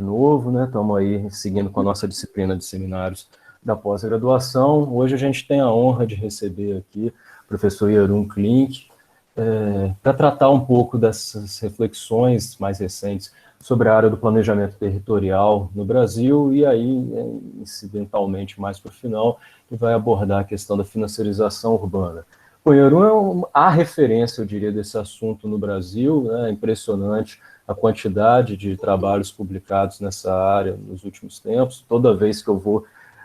novo, né? Estamos aí seguindo com a nossa disciplina de seminários da pós-graduação. Hoje a gente tem a honra de receber aqui o professor Jeroen Klink, para tratar um pouco dessas reflexões mais recentes sobre a área do planejamento territorial no Brasil, e aí, incidentalmente, mais para o final, ele vai abordar a questão da financiarização urbana. O Jeroen é a referência, eu diria, desse assunto no Brasil, né? É impressionante a quantidade de trabalhos publicados nessa área nos últimos tempos. Toda vez que eu vou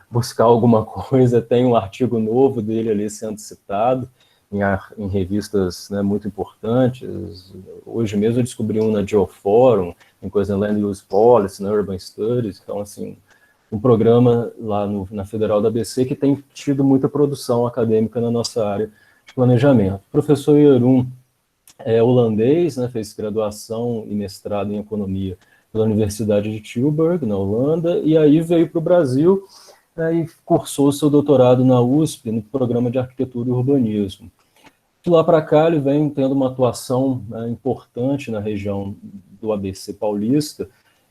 buscar alguma coisa, tem um artigo novo dele ali sendo citado em revistas, né, muito importantes. Hoje mesmo eu descobri um na Geoforum, em coisa Land Use Policy, na Urban Studies. Então, assim, um programa lá na Federal da ABC que tem tido muita produção acadêmica na nossa área de planejamento. O professor Jeroen é holandês, né, fez graduação e mestrado em economia pela Universidade de Tilburg, na Holanda, e aí veio para o Brasil, né, e cursou seu doutorado na USP, no programa de arquitetura e urbanismo. De lá para cá, ele vem tendo uma atuação, né, importante na região do ABC paulista,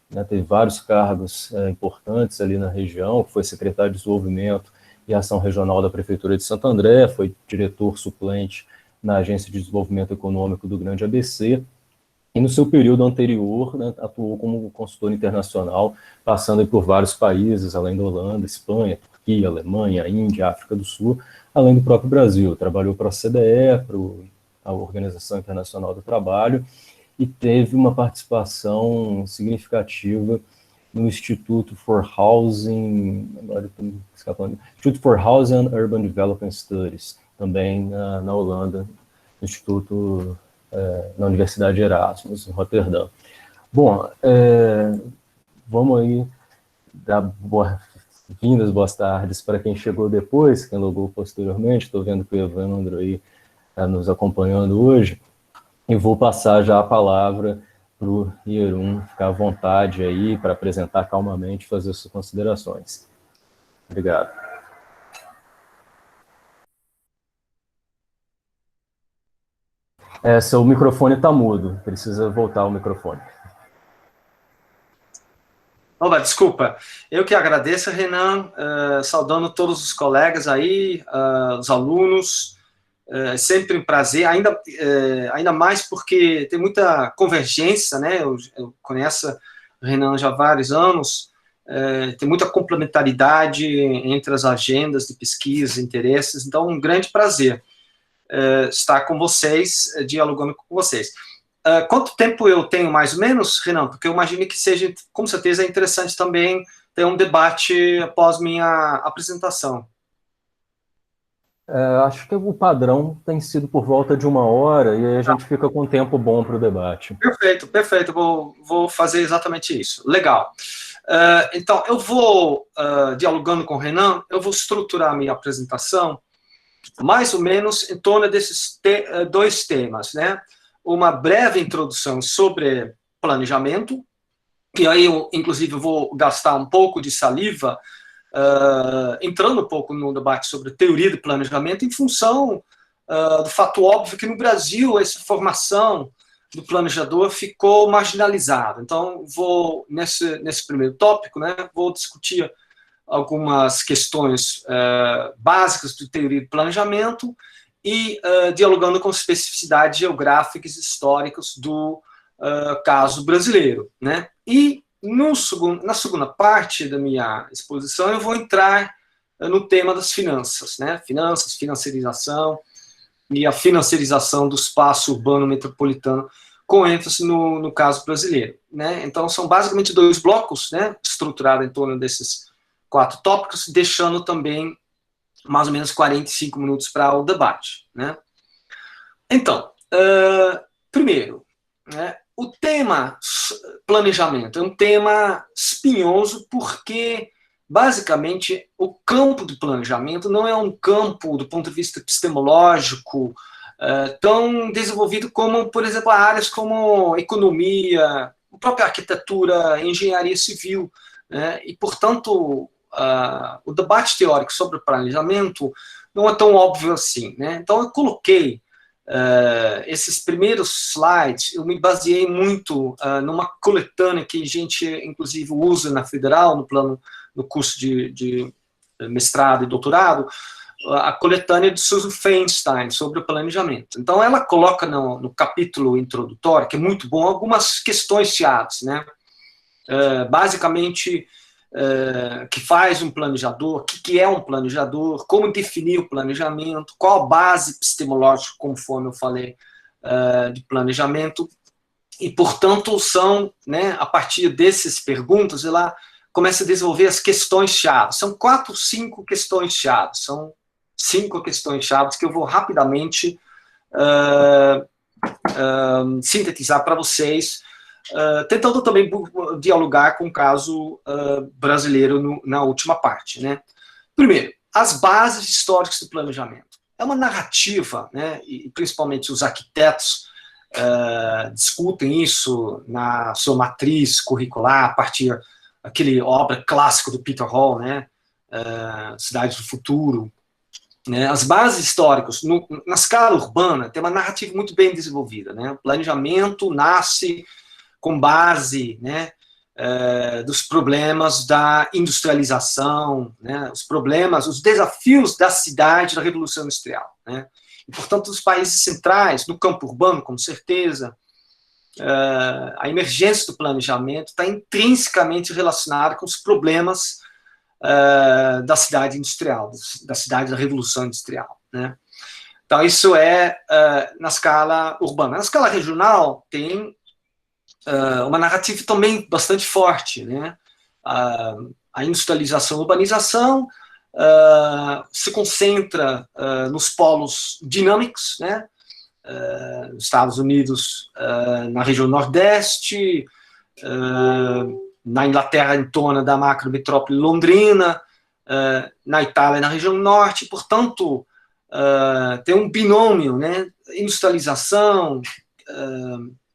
né, teve vários cargos importantes ali na região, foi secretário de Desenvolvimento e Ação Regional da Prefeitura de Santo André, foi diretor suplente na Agência de Desenvolvimento Econômico do Grande ABC, e no seu período anterior, né, atuou como consultor internacional, passando por vários países, além da Holanda, Espanha, Turquia, Alemanha, Índia, África do Sul, além do próprio Brasil. Trabalhou para a OCDE, para a Organização Internacional do Trabalho, e teve uma participação significativa no Instituto for Housing, agora estou escapando, Instituto for Housing and Urban Development Studies, também na Holanda, no Instituto, na Universidade de Erasmus, em Roterdã. Bom, vamos aí dar boas-vindas, boas tardes para quem chegou depois, quem logou posteriormente. Estou vendo que o Evandro aí está nos acompanhando hoje, e vou passar já a palavra para o Jeroen ficar à vontade aí para apresentar calmamente e fazer suas considerações. Obrigado. Seu microfone está mudo, precisa voltar o microfone. Opa, desculpa. Eu que agradeço, Renan, saudando todos os colegas aí, os alunos. É sempre um prazer, ainda mais porque tem muita convergência, né? Eu conheço o Renan já há vários anos, tem muita complementaridade entre as agendas de pesquisa, interesses, então um grande prazer estar com vocês, dialogando com vocês. Quanto tempo eu tenho, mais ou menos, Renan? Porque eu imagino que seja, com certeza, interessante também ter um debate após minha apresentação. Acho que o padrão tem sido por volta de 1 hora, e aí a gente fica com tempo bom para o debate. Perfeito, perfeito. Vou fazer exatamente isso. Legal. Então, eu vou, dialogando com o Renan, eu vou estruturar a minha apresentação mais ou menos em torno desses dois temas, né? Uma breve introdução sobre planejamento, que aí eu, inclusive, vou gastar um pouco de saliva, entrando um pouco no debate sobre teoria de planejamento, em função do fato óbvio que no Brasil essa formação do planejador ficou marginalizada. Então, vou, nesse primeiro tópico, né, vou discutir algumas questões básicas de teoria de planejamento e dialogando com especificidades geográficas e históricas do caso brasileiro, né? E na segunda parte da minha exposição eu vou entrar no tema das finanças, né? Finanças, financiarização e a financiarização do espaço urbano metropolitano, com ênfase no caso brasileiro, né? Então são basicamente dois blocos, né? Estruturados em torno desses 4 tópicos, deixando também mais ou menos 45 minutos para o debate, né? Então, primeiro, né, o tema planejamento é um tema espinhoso porque, basicamente, o campo do planejamento não é um campo, do ponto de vista epistemológico, tão desenvolvido como, por exemplo, áreas como economia, a própria arquitetura, engenharia civil, né? E, portanto, o debate teórico sobre o planejamento não é tão óbvio assim, né? Então, eu coloquei esses primeiros slides, eu me baseei muito numa coletânea que a gente, inclusive, usa na Federal, no curso de mestrado e doutorado, a coletânea de Susan Feinstein sobre o planejamento. Então, ela coloca no capítulo introdutório, que é muito bom, algumas questões-chave, né? Basicamente, que faz um planejador, o que é um planejador, como definir o planejamento, qual a base epistemológica, conforme eu falei, de planejamento, e, portanto, são, né, a partir dessas perguntas, ela começa a desenvolver as questões-chave. São 4, 5 questões-chave, são 5 questões-chave que eu vou rapidamente sintetizar para vocês, tentando também dialogar com o caso brasileiro na última parte, né? Primeiro, as bases históricas do planejamento. É uma narrativa, né, e principalmente os arquitetos discutem isso na sua matriz curricular, a partir daquele obra clássica do Peter Hall, né, Cidade do Futuro. Né, as bases históricas, na escala urbana, tem uma narrativa muito bem desenvolvida. Né? O planejamento nasce com base, né, dos problemas da industrialização, né, os desafios da cidade da Revolução Industrial. Né? E, portanto, os países centrais, no campo urbano, com certeza, a emergência do planejamento está intrinsecamente relacionada com os problemas da cidade industrial, da cidade da Revolução Industrial. Né? Então, isso é na escala urbana. Na escala regional, tem uma narrativa também bastante forte. Né? A industrialização e a urbanização se concentra nos polos dinâmicos, né? Nos Estados Unidos, na região Nordeste, na Inglaterra, em torno da macrometrópole londrina, na Itália, na região norte. Portanto, tem um binômio, né? Industrialização,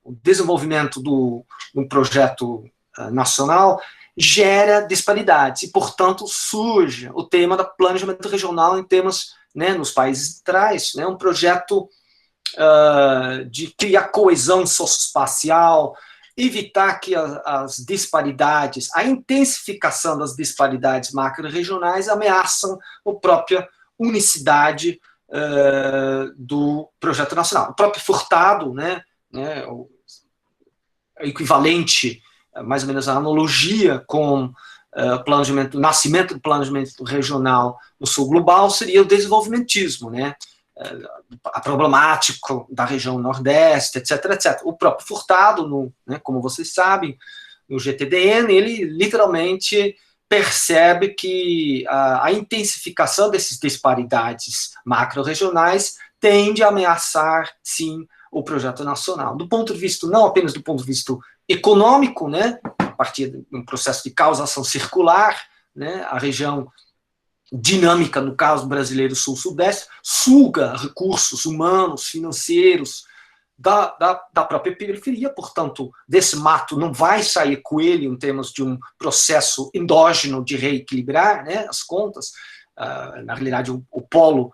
o desenvolvimento de um projeto nacional gera disparidades e, portanto, surge o tema do planejamento regional em temas, né, nos países centrais, né, um projeto de criar coesão socioespacial, evitar que as disparidades, a intensificação das disparidades macro-regionais ameaçam a própria unicidade do projeto nacional. O próprio Furtado, né, o equivalente, mais ou menos a analogia com o nascimento do planejamento regional no sul global seria o desenvolvimentismo, né, a problemática da região Nordeste, etc, etc. O próprio Furtado, né, como vocês sabem, no GTDN, ele literalmente percebe que a intensificação dessas disparidades macro-regionais tende a ameaçar, sim, o projeto nacional. Do ponto de vista, não apenas do ponto de vista econômico, né, a partir de um processo de causação circular, né, a região dinâmica, no caso brasileiro sul-sudeste, suga recursos humanos, financeiros da própria periferia, portanto, desse mato não vai sair coelho em termos de um processo endógeno de reequilibrar, né, as contas. Na realidade, o polo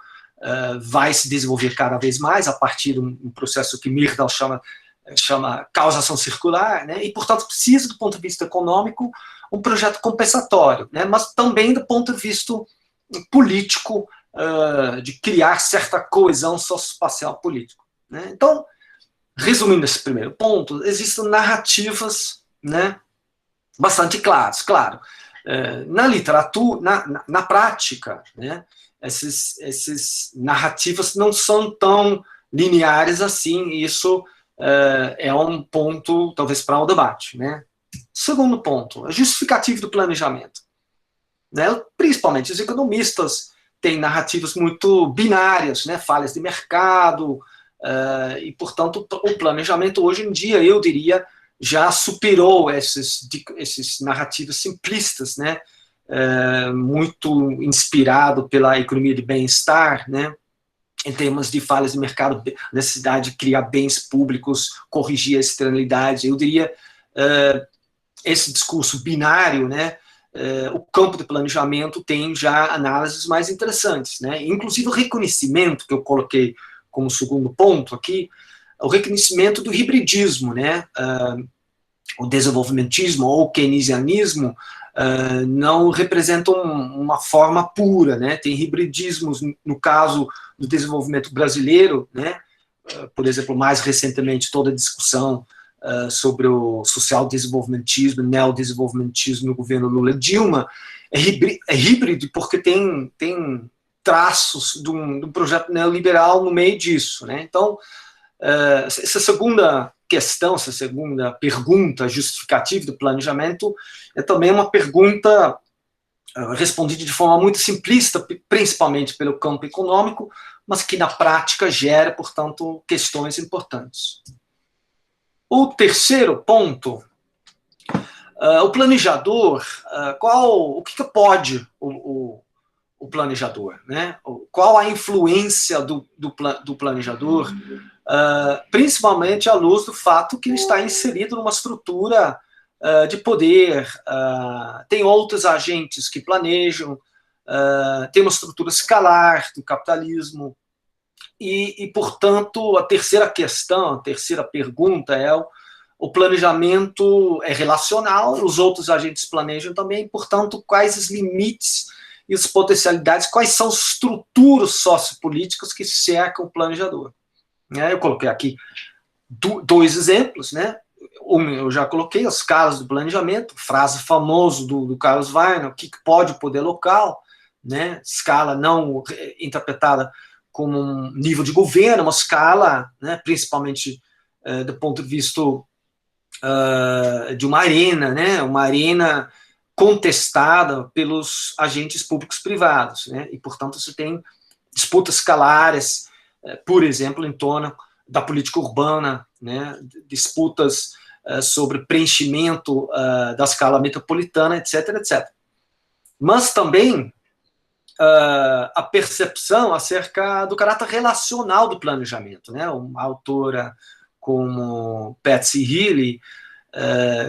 vai se desenvolver cada vez mais a partir de um processo que Myrdal chama causação circular, né, e, portanto, precisa, do ponto de vista econômico, um projeto compensatório, né, mas também do ponto de vista político, de criar certa coesão socioespacial político. Né. Então, resumindo esse primeiro ponto, existem narrativas, né, bastante claras, claro. Na literatura, na prática, né, essas narrativas não são tão lineares assim, e isso é um ponto, talvez, para o debate. Né. Segundo ponto, a justificativa do planejamento. Né, principalmente os economistas têm narrativas muito binárias, né, falhas de mercado, e, portanto, o planejamento hoje em dia, eu diria, já superou essas narrativas simplistas, né, muito inspirado pela economia de bem-estar, né, em termos de falhas de mercado, necessidade de criar bens públicos, corrigir a externalidade. Eu diria, esse discurso binário, né, o campo de planejamento tem já análises mais interessantes, né, inclusive o reconhecimento que eu coloquei como segundo ponto aqui, o reconhecimento do hibridismo, né? O desenvolvimentismo ou o keynesianismo não representam uma forma pura, né? Tem hibridismos, no caso do desenvolvimento brasileiro, né? Por exemplo, mais recentemente, toda a discussão sobre o social-desenvolvimentismo, neodesenvolvimentismo no governo Lula-Dilma, é híbrido porque tem traços de um projeto neoliberal no meio disso, né? Então, essa segunda questão, essa segunda pergunta justificativa do planejamento é também uma pergunta respondida de forma muito simplista, principalmente pelo campo econômico, mas que na prática gera, portanto, questões importantes. O terceiro ponto, o planejador, o que pode o planejador, né? Qual a influência do planejador, principalmente à luz do fato que ele está inserido numa estrutura de poder, tem outros agentes que planejam, tem uma estrutura escalar do capitalismo, e, portanto, a terceira questão, a terceira pergunta é o planejamento é relacional, os outros agentes planejam também, portanto, quais os limites e as potencialidades, quais são as estruturas sociopolíticas que cercam o planejador. Eu coloquei aqui dois exemplos, né? Eu já coloquei as escalas do planejamento, frase famosa do Carlos Weiner, o que pode o poder local, né? Escala não interpretada como um nível de governo, uma escala, né, principalmente do ponto de vista de uma arena, né? Uma arena contestada pelos agentes públicos privados, né? E, portanto, você tem disputas escalares, por exemplo, em torno da política urbana, né? Disputas sobre preenchimento da escala metropolitana, etc., etc. Mas também a percepção acerca do caráter relacional do planejamento, né? Uma autora como Patsy Healy,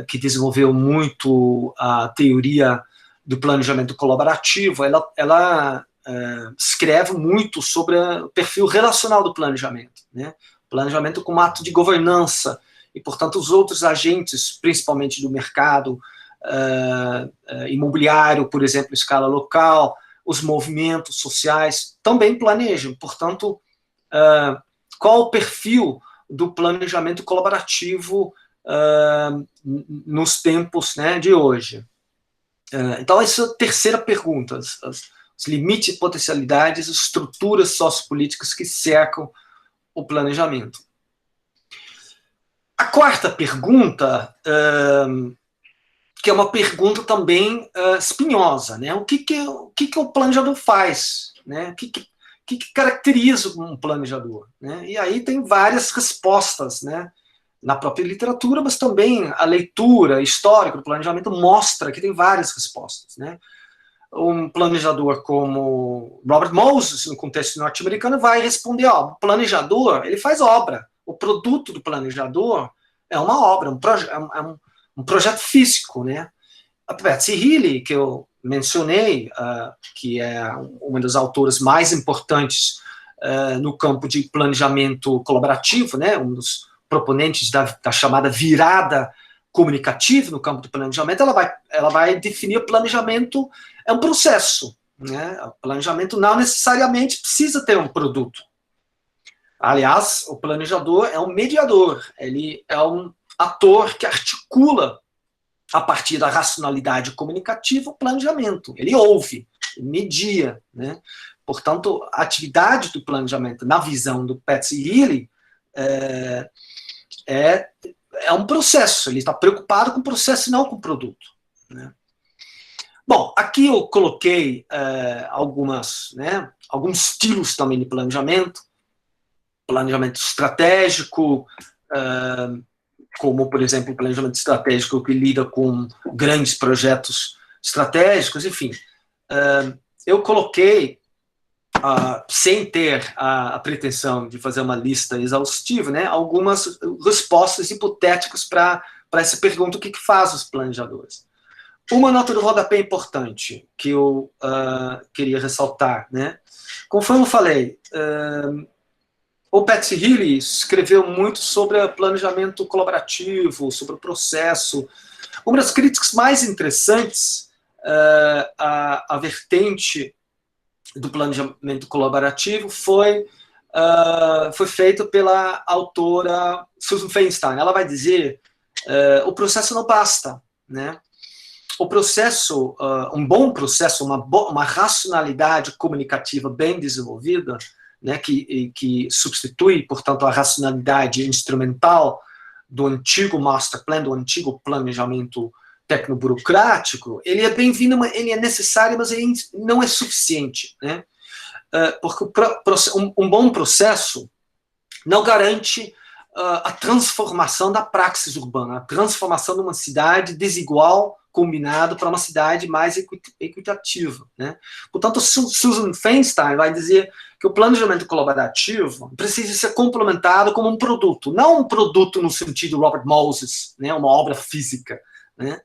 que desenvolveu muito a teoria do planejamento colaborativo, ela escreve muito sobre o perfil relacional do planejamento, né? Planejamento como ato de governança, e, portanto, os outros agentes, principalmente do mercado imobiliário, por exemplo, em escala local, os movimentos sociais, também planejam. Portanto, qual o perfil do planejamento colaborativo nos tempos, né, de hoje? Então, essa é a terceira pergunta, os limites e potencialidades, as estruturas sociopolíticas que cercam o planejamento. A quarta pergunta, que é uma pergunta também espinhosa, né? O que o planejador faz, né? O que caracteriza um planejador, né? E aí tem várias respostas, né? Na própria literatura, mas também a leitura histórica do planejamento mostra que tem várias respostas, né? Um planejador como Robert Moses, no contexto norte-americano, vai responder, o planejador, ele faz obra. O produto do planejador é uma obra, um projeto físico, né? A Patsy Healy, que eu mencionei, que é uma das autoras mais importantes no campo de planejamento colaborativo, né? Um dos proponentes da chamada virada comunicativa no campo do planejamento, ela vai definir o planejamento é um processo, né? O planejamento não necessariamente precisa ter um produto. Aliás, o planejador é um mediador, ele é um ator que articula a partir da racionalidade comunicativa o planejamento. Ele ouve, ele media, né? Portanto, a atividade do planejamento, na visão do Patsy Healy, é um processo. Ele está preocupado com o processo e não com o produto, né? Bom, aqui eu coloquei alguns estilos também de planejamento estratégico, como, por exemplo, o planejamento estratégico que lida com grandes projetos estratégicos, enfim. Eu coloquei, sem ter a pretensão de fazer uma lista exaustiva, né, algumas respostas hipotéticas para essa pergunta: o que faz os planejadores? Uma nota do rodapé importante que eu queria ressaltar, né? Conforme eu falei, O Patsy Healy escreveu muito sobre o planejamento colaborativo, sobre o processo. Uma das críticas mais interessantes, a vertente do planejamento colaborativo foi feita pela autora Susan Feinstein. Ela vai dizer, o processo não basta, né? O processo, um bom processo, uma racionalidade comunicativa bem desenvolvida, né, que substitui, portanto, a racionalidade instrumental do antigo master plan, do antigo planejamento tecnoburocrático, ele é bem-vindo, ele é necessário, mas ele não é suficiente, né? Porque um bom processo não garante a transformação da praxis urbana, a transformação de uma cidade desigual combinado para uma cidade mais equitativa, né? Portanto, Susan Feinstein vai dizer que o planejamento colaborativo precisa ser complementado como um produto, não um produto no sentido Robert Moses, né, uma obra física, né?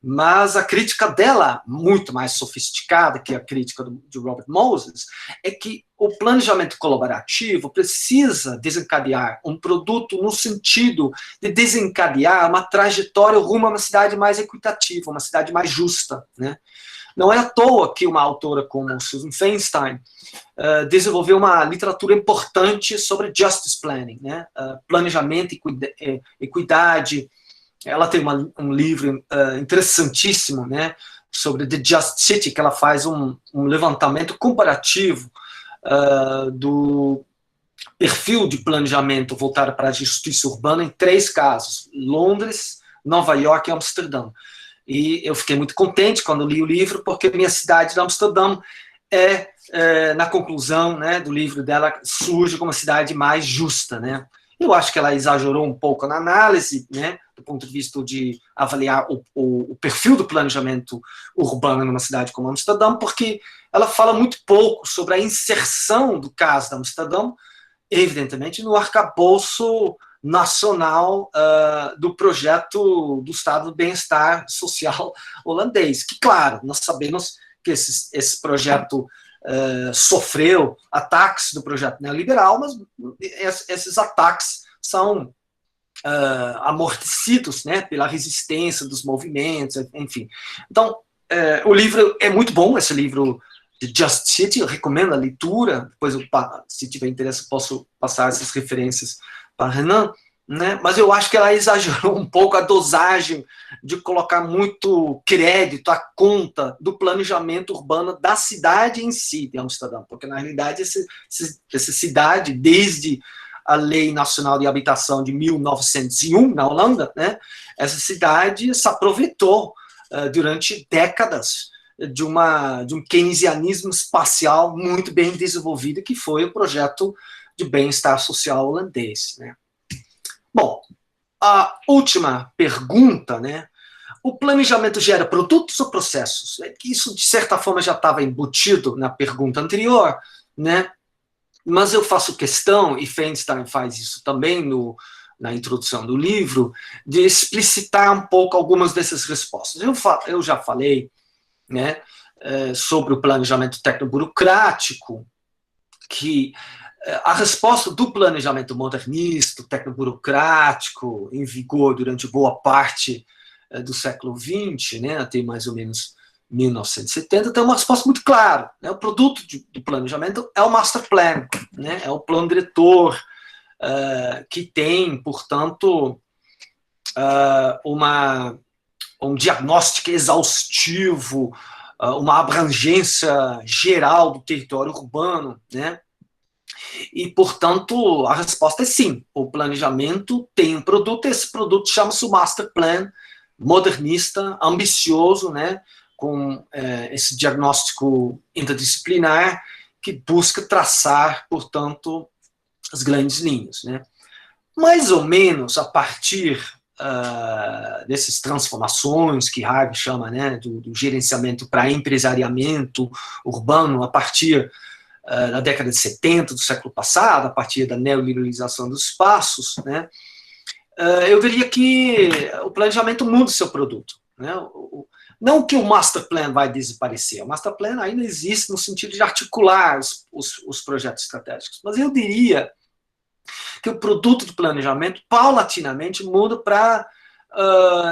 Mas a crítica dela, muito mais sofisticada que a crítica de Robert Moses, é que o planejamento colaborativo precisa desencadear um produto no sentido de desencadear uma trajetória rumo a uma cidade mais equitativa, uma cidade mais justa, né? Não é à toa que uma autora como Susan Feinstein desenvolveu uma literatura importante sobre justice planning, né? Planejamento, equidade. Ela tem um livro interessantíssimo, né, sobre The Just City, que ela faz um levantamento comparativo do perfil de planejamento voltado para a justiça urbana em 3 casos: Londres, Nova York e Amsterdã. E eu fiquei muito contente quando li o livro, porque minha cidade de Amsterdã na conclusão, né, do livro dela, surge como uma cidade mais justa, né? Eu acho que ela exagerou um pouco na análise, né, do ponto de vista de avaliar o perfil do planejamento urbano numa cidade como Amsterdã, porque ela fala muito pouco sobre a inserção do caso de Amsterdã, evidentemente, no arcabouço nacional do projeto do Estado do Bem-Estar Social holandês. Que, claro, nós sabemos que esse projeto sofreu ataques do projeto neoliberal, mas esses ataques são amortecidos, né, pela resistência dos movimentos, enfim. Então, o livro é muito bom, esse livro de Just City, eu recomendo a leitura, depois, se tiver interesse, posso passar essas referências para Renan, né? Mas eu acho que ela exagerou um pouco a dosagem de colocar muito crédito à conta do planejamento urbano da cidade em si, de Amsterdã, porque, na realidade, essa cidade, desde a Lei Nacional de Habitação de 1901, na Holanda, né, essa cidade se aproveitou durante décadas de um keynesianismo espacial muito bem desenvolvido, que foi o projeto de bem-estar social holandês, né? Bom, a última pergunta, né? O planejamento gera produtos ou processos? Isso, de certa forma, já estava embutido na pergunta anterior, né? Mas eu faço questão, e Feinstein faz isso também na introdução do livro, de explicitar um pouco algumas dessas respostas. Eu já falei, né, sobre o planejamento tecnoburocrático, que a resposta do planejamento modernista, tecnoburocrático, em vigor durante boa parte do século XX, né, até mais ou menos 1970, tem uma resposta muito clara, né? O produto do planejamento é o master plan, né? É o plano diretor, que tem, portanto, um diagnóstico exaustivo, uma abrangência geral do território urbano, né? E, portanto, a resposta é sim. O planejamento tem um produto, esse produto chama-se o master plan, modernista, ambicioso, né? Com esse diagnóstico interdisciplinar que busca traçar, portanto, as grandes linhas, né? Mais ou menos a partir dessas transformações que Harvey chama, né, do gerenciamento para empresariamento urbano, a partir da década de 70 do século passado, a partir da neoliberalização dos espaços, né, eu diria que o planejamento muda o seu produto, né? Não que o master plan vai desaparecer, o master plan ainda existe no sentido de articular os projetos estratégicos, mas eu diria que o produto de planejamento, paulatinamente, muda para,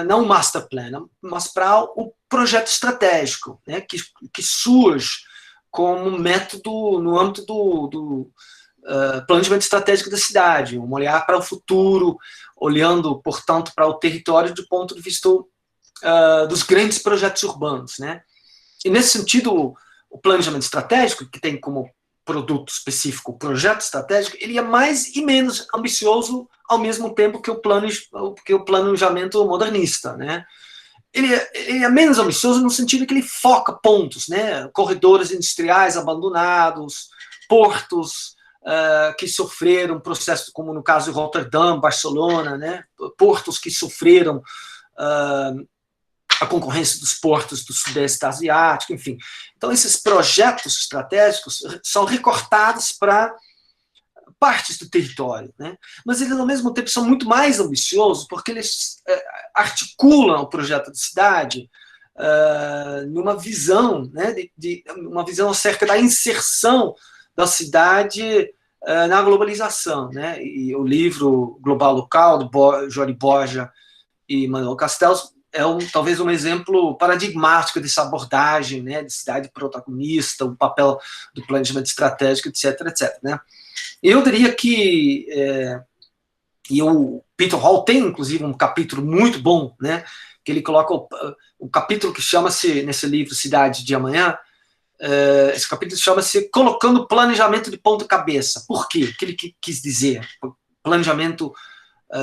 não o master plan, mas para o projeto estratégico, né, que surge como método no âmbito do planejamento estratégico da cidade, um olhar para o futuro, olhando, portanto, para o território do ponto de vista dos grandes projetos urbanos, né? E, nesse sentido, o planejamento estratégico, que tem como produto específico o projeto estratégico, ele é mais e menos ambicioso ao mesmo tempo que o planejamento modernista, né? Ele é menos ambicioso no sentido que ele foca pontos, né? Corredores industriais abandonados, portos que sofreram processo, como no caso de Roterdã, Barcelona, né? Portos que sofreram a concorrência dos portos do Sudeste Asiático, enfim. Então, esses projetos estratégicos são recortados para partes do território, né? Mas eles, ao mesmo tempo, são muito mais ambiciosos, porque eles articulam o projeto de cidade numa visão, né, uma visão acerca da inserção da cidade na globalização, né? E o livro Global Local, de Jorge Borja e Manuel Castells, talvez um exemplo paradigmático dessa abordagem, né, de cidade protagonista, o papel do planejamento estratégico, etc, etc, né? Eu diria que, e o Peter Hall tem, inclusive, um capítulo muito bom, né, que ele coloca o capítulo que chama-se, nesse livro Cidade de Amanhã, esse capítulo chama-se Colocando Planejamento de Ponta Cabeça. Por quê? O que ele quis dizer? Planejamento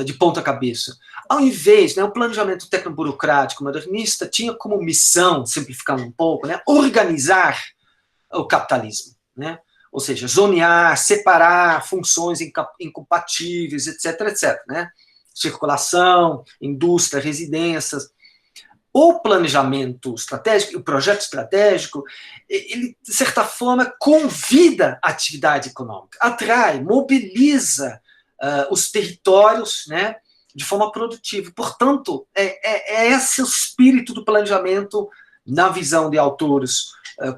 de ponta cabeça. Ao invés, né, o planejamento tecnoburocrático modernista tinha como missão, simplificando um pouco, né, organizar o capitalismo, né? Ou seja, zonear, separar funções incompatíveis, etc, etc, né? Circulação, indústria, residências. O planejamento estratégico, o projeto estratégico, ele, de certa forma, convida a atividade econômica, atrai, mobiliza os territórios, né, de forma produtiva. Portanto, é esse o espírito do planejamento na visão de autores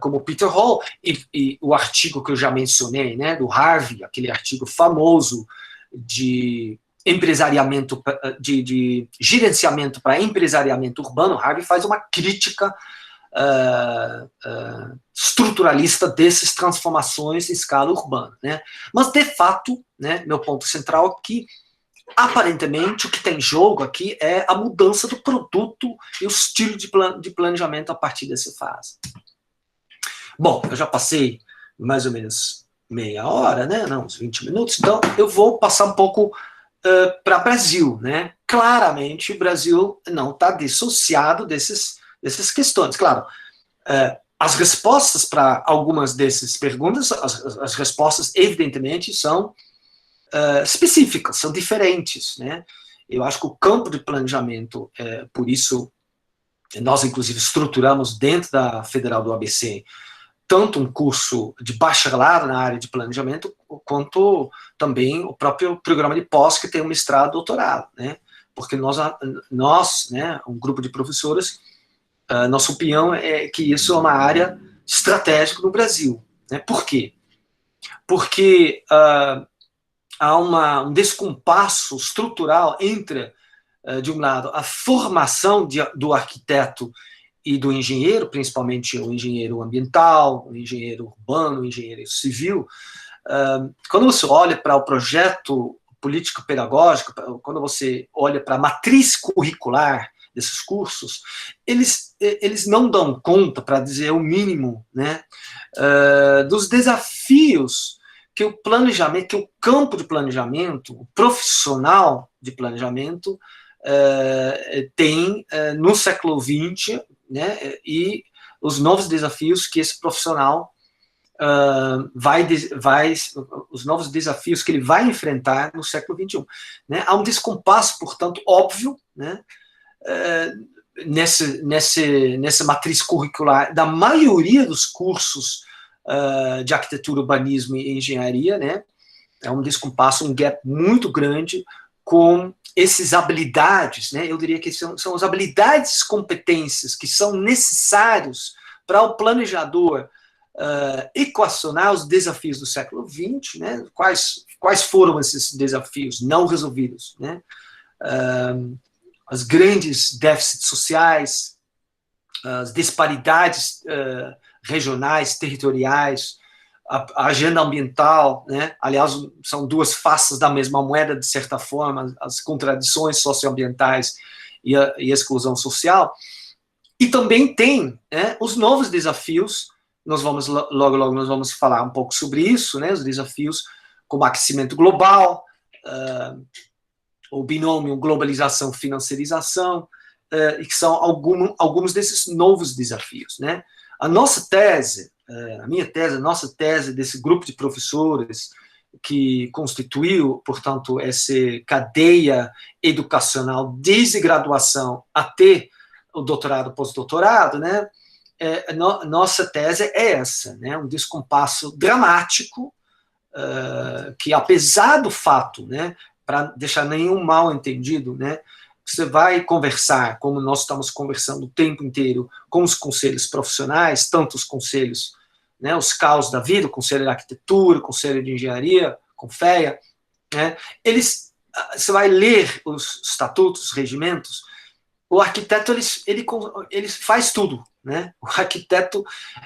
como Peter Hall e o artigo que eu já mencionei, né, do Harvey, aquele artigo famoso de empresariamento, de gerenciamento para empresariamento urbano. Harvey faz uma crítica estruturalista dessas transformações em escala urbana, né? Mas, de fato, né, meu ponto central aqui, aparentemente, o que tem em jogo aqui é a mudança do produto e o estilo de planejamento a partir dessa fase. Bom, eu já passei mais ou menos meia hora, né? Não, uns 20 minutos, então eu vou passar um pouco para o Brasil, né? Claramente, o Brasil não está dissociado dessas questões. Claro, as respostas para algumas dessas perguntas, as respostas, evidentemente, são específicas, são diferentes, né? Eu acho que o campo de planejamento, por isso, nós, inclusive, estruturamos dentro da Federal do ABC tanto um curso de bacharelado na área de planejamento, quanto também o próprio programa de pós, que tem um mestrado e doutorado, né? Porque nós, né, um grupo de professores, nossa opinião é que isso é uma área estratégica no Brasil, né? Por quê? Porque há um descompasso estrutural entre, de um lado, a formação do arquiteto e do engenheiro, principalmente o engenheiro ambiental, o engenheiro urbano, o engenheiro civil. Quando você olha para o projeto político-pedagógico, quando você olha para a matriz curricular desses cursos, eles não dão conta, para dizer o mínimo, né, dos desafios que o planejamento, que o campo de planejamento, o profissional de planejamento tem no século XX, né, e os novos desafios que esse profissional os novos desafios que ele vai enfrentar no século XXI. Né? Há um descompasso, portanto, óbvio, né, nessa matriz curricular da maioria dos cursos de arquitetura, urbanismo e engenharia, né? É um descompasso, um gap muito grande com essas habilidades, né? Eu diria que são as habilidades e competências que são necessários para o planejador equacionar os desafios do século XX, né? Quais foram esses desafios não resolvidos, né? As grandes déficits sociais, as disparidades regionais, territoriais, a agenda ambiental, né? Aliás, são duas faces da mesma moeda, de certa forma, as contradições socioambientais e a exclusão social. E também tem, né, os novos desafios, logo nós vamos falar um pouco sobre isso, né, os desafios como aquecimento global, o binômio globalização-financiarização, e que são alguns desses novos desafios, né? A nossa tese, a nossa tese desse grupo de professores que constituiu, portanto, essa cadeia educacional desde graduação até o doutorado, pós-doutorado, né? Nossa tese é essa, né? Um descompasso dramático, que apesar do fato, né, para deixar nenhum mal entendido, né, você vai conversar, como nós estamos conversando o tempo inteiro, com os conselhos profissionais, tanto os conselhos, né, os CAUs da vida, o Conselho de Arquitetura, o Conselho de Engenharia, CONFEA, né, você vai ler os estatutos, os regimentos, o arquiteto ele faz tudo, né? O arquiteto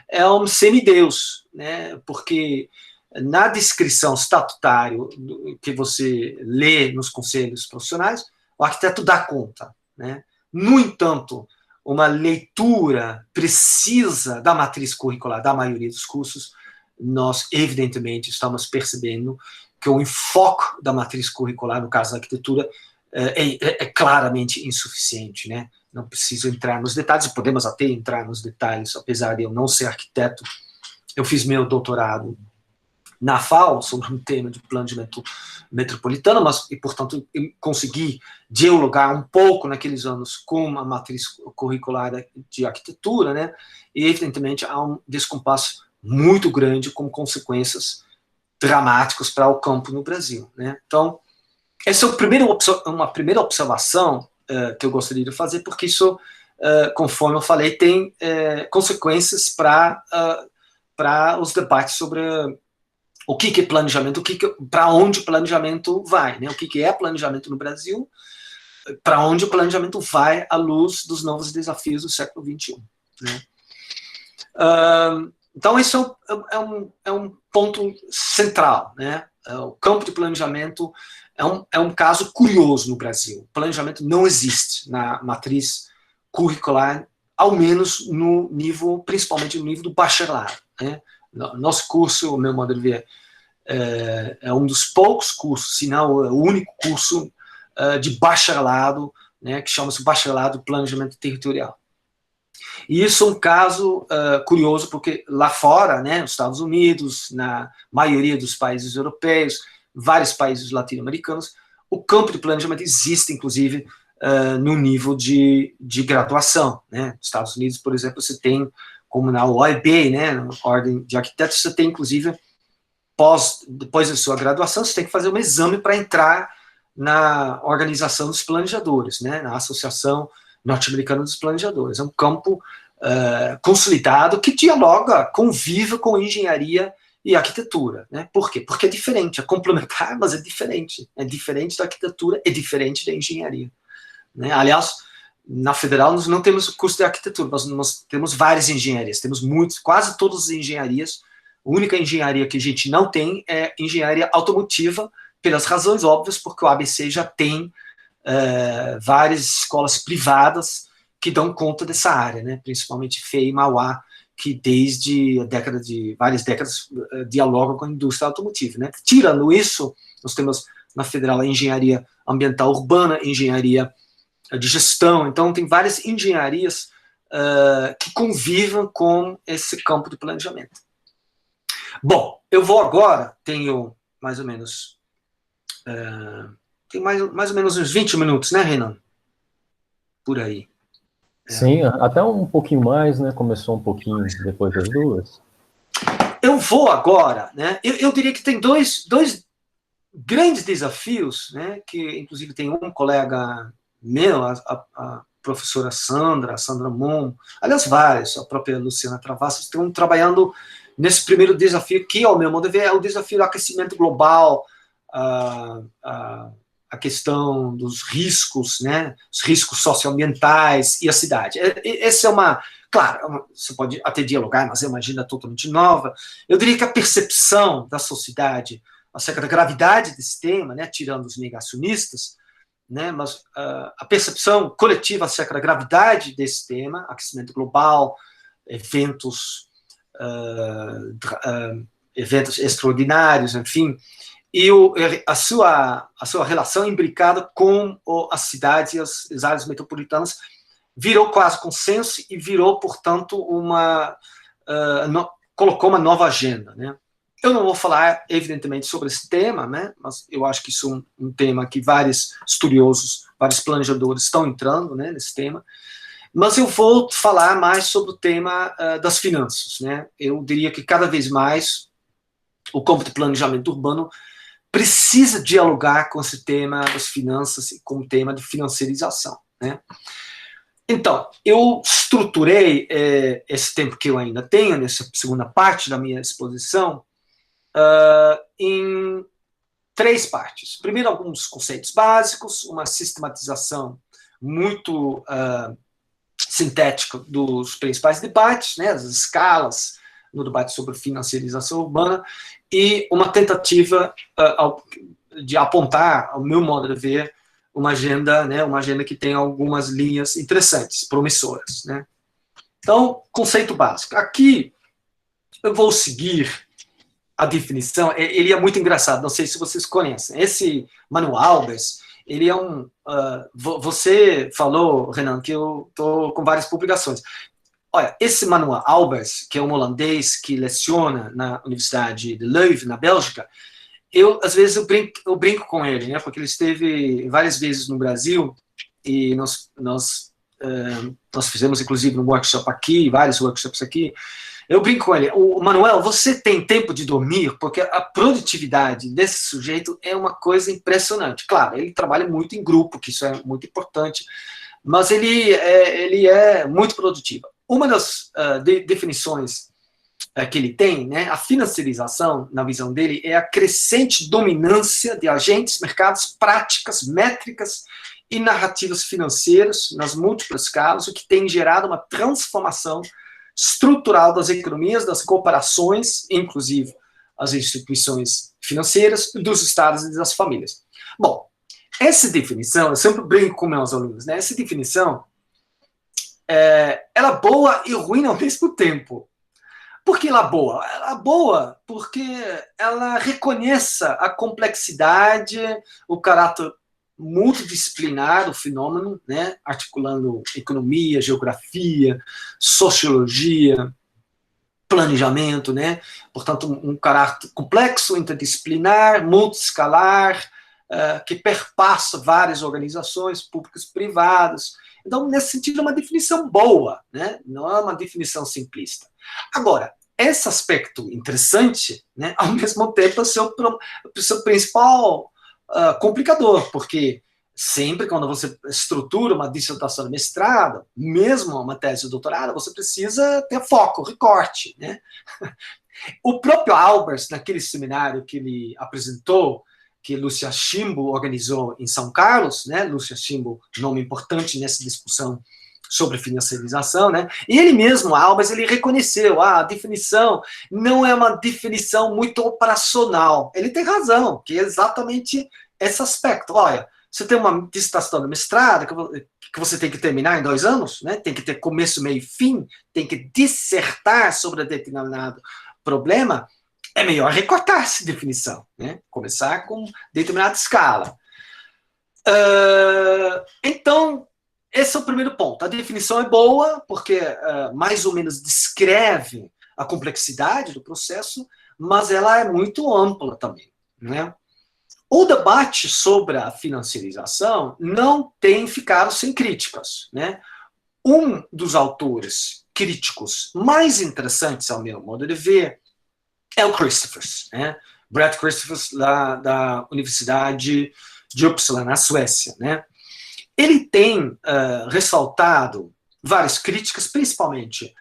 é um semideus, né? Porque na descrição estatutária que você lê nos conselhos profissionais, o arquiteto dá conta, né? No entanto, uma leitura precisa da matriz curricular da maioria dos cursos, nós, evidentemente, estamos percebendo que o enfoque da matriz curricular, no caso da arquitetura, é claramente insuficiente, né? Não preciso entrar nos detalhes, podemos até entrar nos detalhes, apesar de eu não ser arquiteto. Eu fiz meu doutorado na FAO, sobre um tema de planejamento metropolitano, e, portanto, eu consegui dialogar um pouco naqueles anos com a matriz curricular de arquitetura, né? E, evidentemente, há um descompasso muito grande, com consequências dramáticas para o campo no Brasil, né? Então, essa é uma primeira observação que eu gostaria de fazer, porque isso, conforme eu falei, tem consequências para os debates sobre o que é planejamento, para onde o planejamento vai, né? O que é planejamento no Brasil, para onde o planejamento vai à luz dos novos desafios do século XXI, né? Então, isso é um ponto central, né? O campo de planejamento é um caso curioso no Brasil. O planejamento não existe na matriz curricular, ao menos no nível, principalmente no nível do bacharelado, né? Nosso curso, o meu modo de ver, é um dos poucos cursos, se não o único curso de bacharelado, né, que chama-se Bacharelado de Planejamento Territorial. E isso é um caso curioso, porque lá fora, né, nos Estados Unidos, na maioria dos países europeus, vários países latino-americanos, o campo de planejamento existe, inclusive, no nível de graduação, né? Nos Estados Unidos, por exemplo, você tem, como na OIB, né, na Ordem de Arquitetos, você tem, inclusive, depois da sua graduação, você tem que fazer um exame para entrar na Organização dos Planejadores, né, na Associação Norte-Americana dos Planejadores. É um campo consolidado que dialoga, convive com engenharia e arquitetura, né? Por quê? Porque é diferente, é complementar, mas é diferente. É diferente da arquitetura, é diferente da engenharia, né? Aliás, na Federal nós não temos curso de arquitetura, mas nós temos várias engenharias, temos quase todas as engenharias. A única engenharia que a gente não tem é engenharia automotiva, pelas razões óbvias, porque o ABC já tem várias escolas privadas que dão conta dessa área, né? Principalmente FEI e Mauá, que desde várias décadas dialogam com a indústria automotiva, né? Tirando isso, nós temos na Federal a engenharia ambiental urbana, engenharia de gestão, então tem várias engenharias que convivem com esse campo de planejamento. Bom, eu vou agora, tenho mais ou menos mais ou menos uns 20 minutos, né, Renan? Por aí. Sim, até um pouquinho mais, né? Começou um pouquinho depois das duas. Eu vou agora, né? Eu diria que tem dois grandes desafios, né? Que inclusive tem um colega meu, a professora Sandra Mon, aliás, vários, a própria Luciana Travassos, estão trabalhando nesse primeiro desafio, que, ao meu modo de ver, é o desafio do aquecimento global, a questão dos riscos, né, os riscos socioambientais e a cidade. Essa é uma, claro, você pode até dialogar, mas é uma agenda totalmente nova. Eu diria que a percepção da sociedade acerca da gravidade desse tema, né, tirando os negacionistas, né, mas a percepção coletiva acerca da gravidade desse tema, aquecimento global, eventos extraordinários, enfim, e a sua relação imbricada com as cidades e as áreas metropolitanas virou quase consenso e virou, portanto, colocou uma nova agenda, né? Eu não vou falar, evidentemente, sobre esse tema, né? Mas eu acho que isso é um tema que vários estudiosos, vários planejadores estão entrando, né, nesse tema. Mas eu vou falar mais sobre o tema das finanças, né? Eu diria que cada vez mais o campo de planejamento urbano precisa dialogar com esse tema das finanças e com o tema de financiarização, né? Então, eu estruturei esse tempo que eu ainda tenho, nessa segunda parte da minha exposição, em 3 partes. Primeiro, alguns conceitos básicos, uma sistematização muito sintética dos principais debates, né, as escalas no debate sobre financiarização urbana, e uma tentativa de apontar, ao meu modo de ver, uma agenda, né, uma agenda que tem algumas linhas interessantes, promissoras, né. Então, conceito básico. Aqui eu vou seguir a definição, ele é muito engraçado, não sei se vocês conhecem. Esse Manuel Albers, ele é você falou, Renan, que eu estou com várias publicações. Olha, esse Manuel Albers, que é um holandês que leciona na Universidade de Leuven, na Bélgica, às vezes eu brinco com ele, né, porque ele esteve várias vezes no Brasil, e nós fizemos, inclusive, um workshop aqui, vários workshops aqui. Eu brinco com ele, o Manuel, você tem tempo de dormir? Porque a produtividade desse sujeito é uma coisa impressionante. Claro, ele trabalha muito em grupo, que isso é muito importante, mas ele é muito produtivo. Uma das definições que ele tem, né, a financiarização, na visão dele, é a crescente dominância de agentes, mercados, práticas, métricas e narrativas financeiras nas múltiplas escalas, o que tem gerado uma transformação estrutural das economias, das corporações, inclusive as instituições financeiras, dos estados e das famílias. Bom, essa definição, eu sempre brinco com meus alunos, né? Essa definição, ela é boa e ruim ao mesmo tempo. Por que ela é boa? Ela é boa porque ela reconhece a complexidade, o caráter multidisciplinar do fenômeno, né, articulando economia, geografia, sociologia, planejamento, né, portanto, um caráter complexo, interdisciplinar, multiscalar, que perpassa várias organizações públicas e privadas. Então, nesse sentido, é uma definição boa, né, não é uma definição simplista. Agora, esse aspecto interessante, né, ao mesmo tempo, é o seu principal complicador, porque sempre quando você estrutura uma dissertação de mestrado, mesmo uma tese de doutorado, você precisa ter foco, recorte, né? O próprio Albers, naquele seminário que ele apresentou, que Lúcia Chimbo organizou em São Carlos, né? Lúcia Chimbo, nome importante nessa discussão sobre financiarização, né? E ele mesmo, Albers, ele reconheceu, a definição não é uma definição muito operacional. Ele tem razão, que é exatamente esse aspecto. Olha, você tem uma dissertação de mestrado que você tem que terminar em 2 anos, né? Tem que ter começo, meio e fim, tem que dissertar sobre determinado problema, é melhor recortar essa definição, né? Começar com determinada escala. Então, esse é o primeiro ponto. A definição é boa, porque mais ou menos descreve a complexidade do processo, mas ela é muito ampla também, né? O debate sobre a financiarização não tem ficado sem críticas, né? Um dos autores críticos mais interessantes, ao meu modo de ver, é o Christophers, né? Brad Christophers, da Universidade de Uppsala, na Suécia, né? Ele tem ressaltado várias críticas, principalmente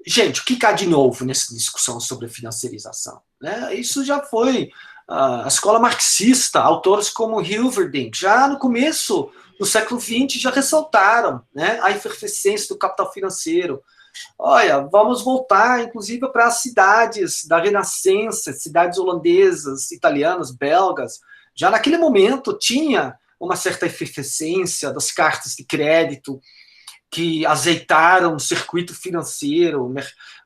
gente, o que há de novo nessa discussão sobre financiarização? Né? Isso já foi a escola marxista, autores como Hilverdink, já no começo do século XX, já ressaltaram, né, a efervescência do capital financeiro. Olha, vamos voltar, inclusive, para as cidades da Renascença, cidades holandesas, italianas, belgas. Já naquele momento tinha uma certa efervescência das cartas de crédito que azeitaram o circuito financeiro,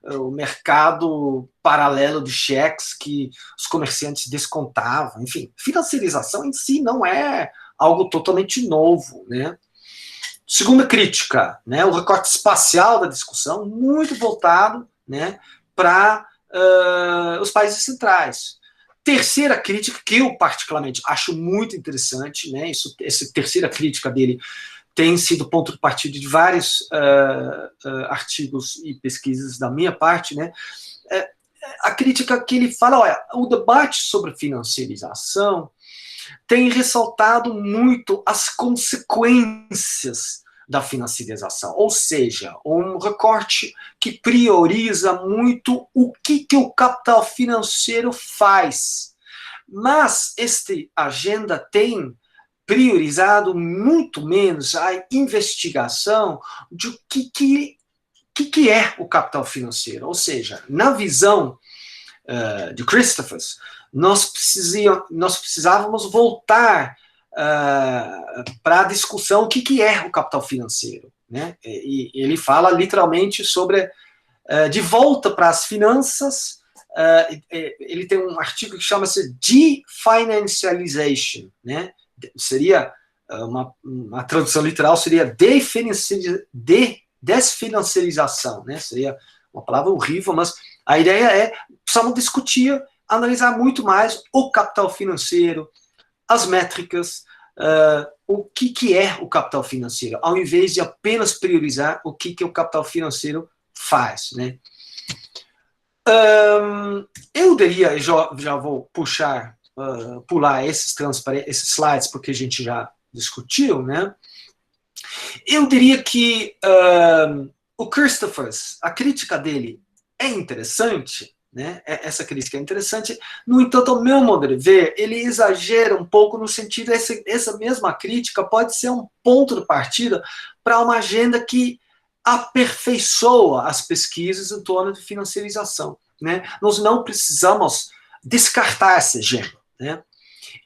o mercado paralelo de cheques que os comerciantes descontavam. Enfim, financiarização em si não é algo totalmente novo, né? Segunda crítica, né, o recorte espacial da discussão, muito voltado, né, para os países centrais. Terceira crítica, que eu particularmente acho muito interessante, né, essa terceira crítica dele tem sido ponto de partida de vários artigos e pesquisas da minha parte, né, a crítica que ele fala, olha, o debate sobre financiarização tem ressaltado muito as consequências da financiarização, ou seja, um recorte que prioriza muito o que o capital financeiro faz. Mas esta agenda tem priorizado muito menos a investigação de o que é o capital financeiro, ou seja, na visão de Christophers, nós precisávamos voltar para a discussão o que é o capital financeiro, né? E ele fala literalmente sobre de volta para as finanças. Ele tem um artigo que chama-se Definancialization, né? Seria uma tradução literal seria desfinanciarização, né? Seria uma palavra horrível, mas a ideia é precisamos discutir, analisar muito mais o capital financeiro, as métricas, o que é o capital financeiro, ao invés de apenas priorizar o que o capital financeiro faz, né? Eu diria, já vou pular esses slides, porque a gente já discutiu, né? Eu diria que o Christophers, a crítica dele é interessante, né? Essa crítica é interessante. No entanto, ao meu modo de ver, ele exagera um pouco no sentido essa mesma crítica pode ser um ponto de partida para uma agenda que aperfeiçoa as pesquisas em torno de financiarização, né? Nós não precisamos descartar essa agenda, né?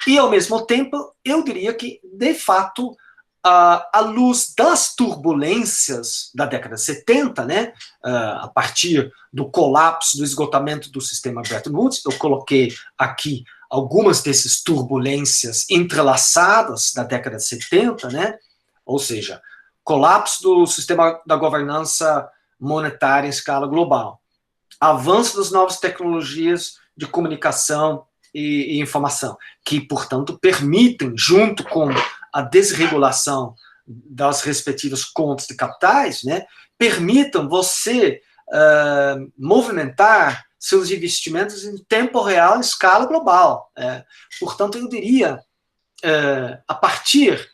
E, ao mesmo tempo, eu diria que, de fato, à luz das turbulências da década de 70, né, a partir do colapso, do esgotamento do sistema Bretton Woods, eu coloquei aqui algumas dessas turbulências entrelaçadas da década de 70, né, ou seja, colapso do sistema da governança monetária em escala global, avanço das novas tecnologias de comunicação e informação, que, portanto, permitem, junto com a desregulação das respectivas contas de capitais, né, permitam você movimentar seus investimentos em tempo real, em escala global. Portanto, eu diria, a partir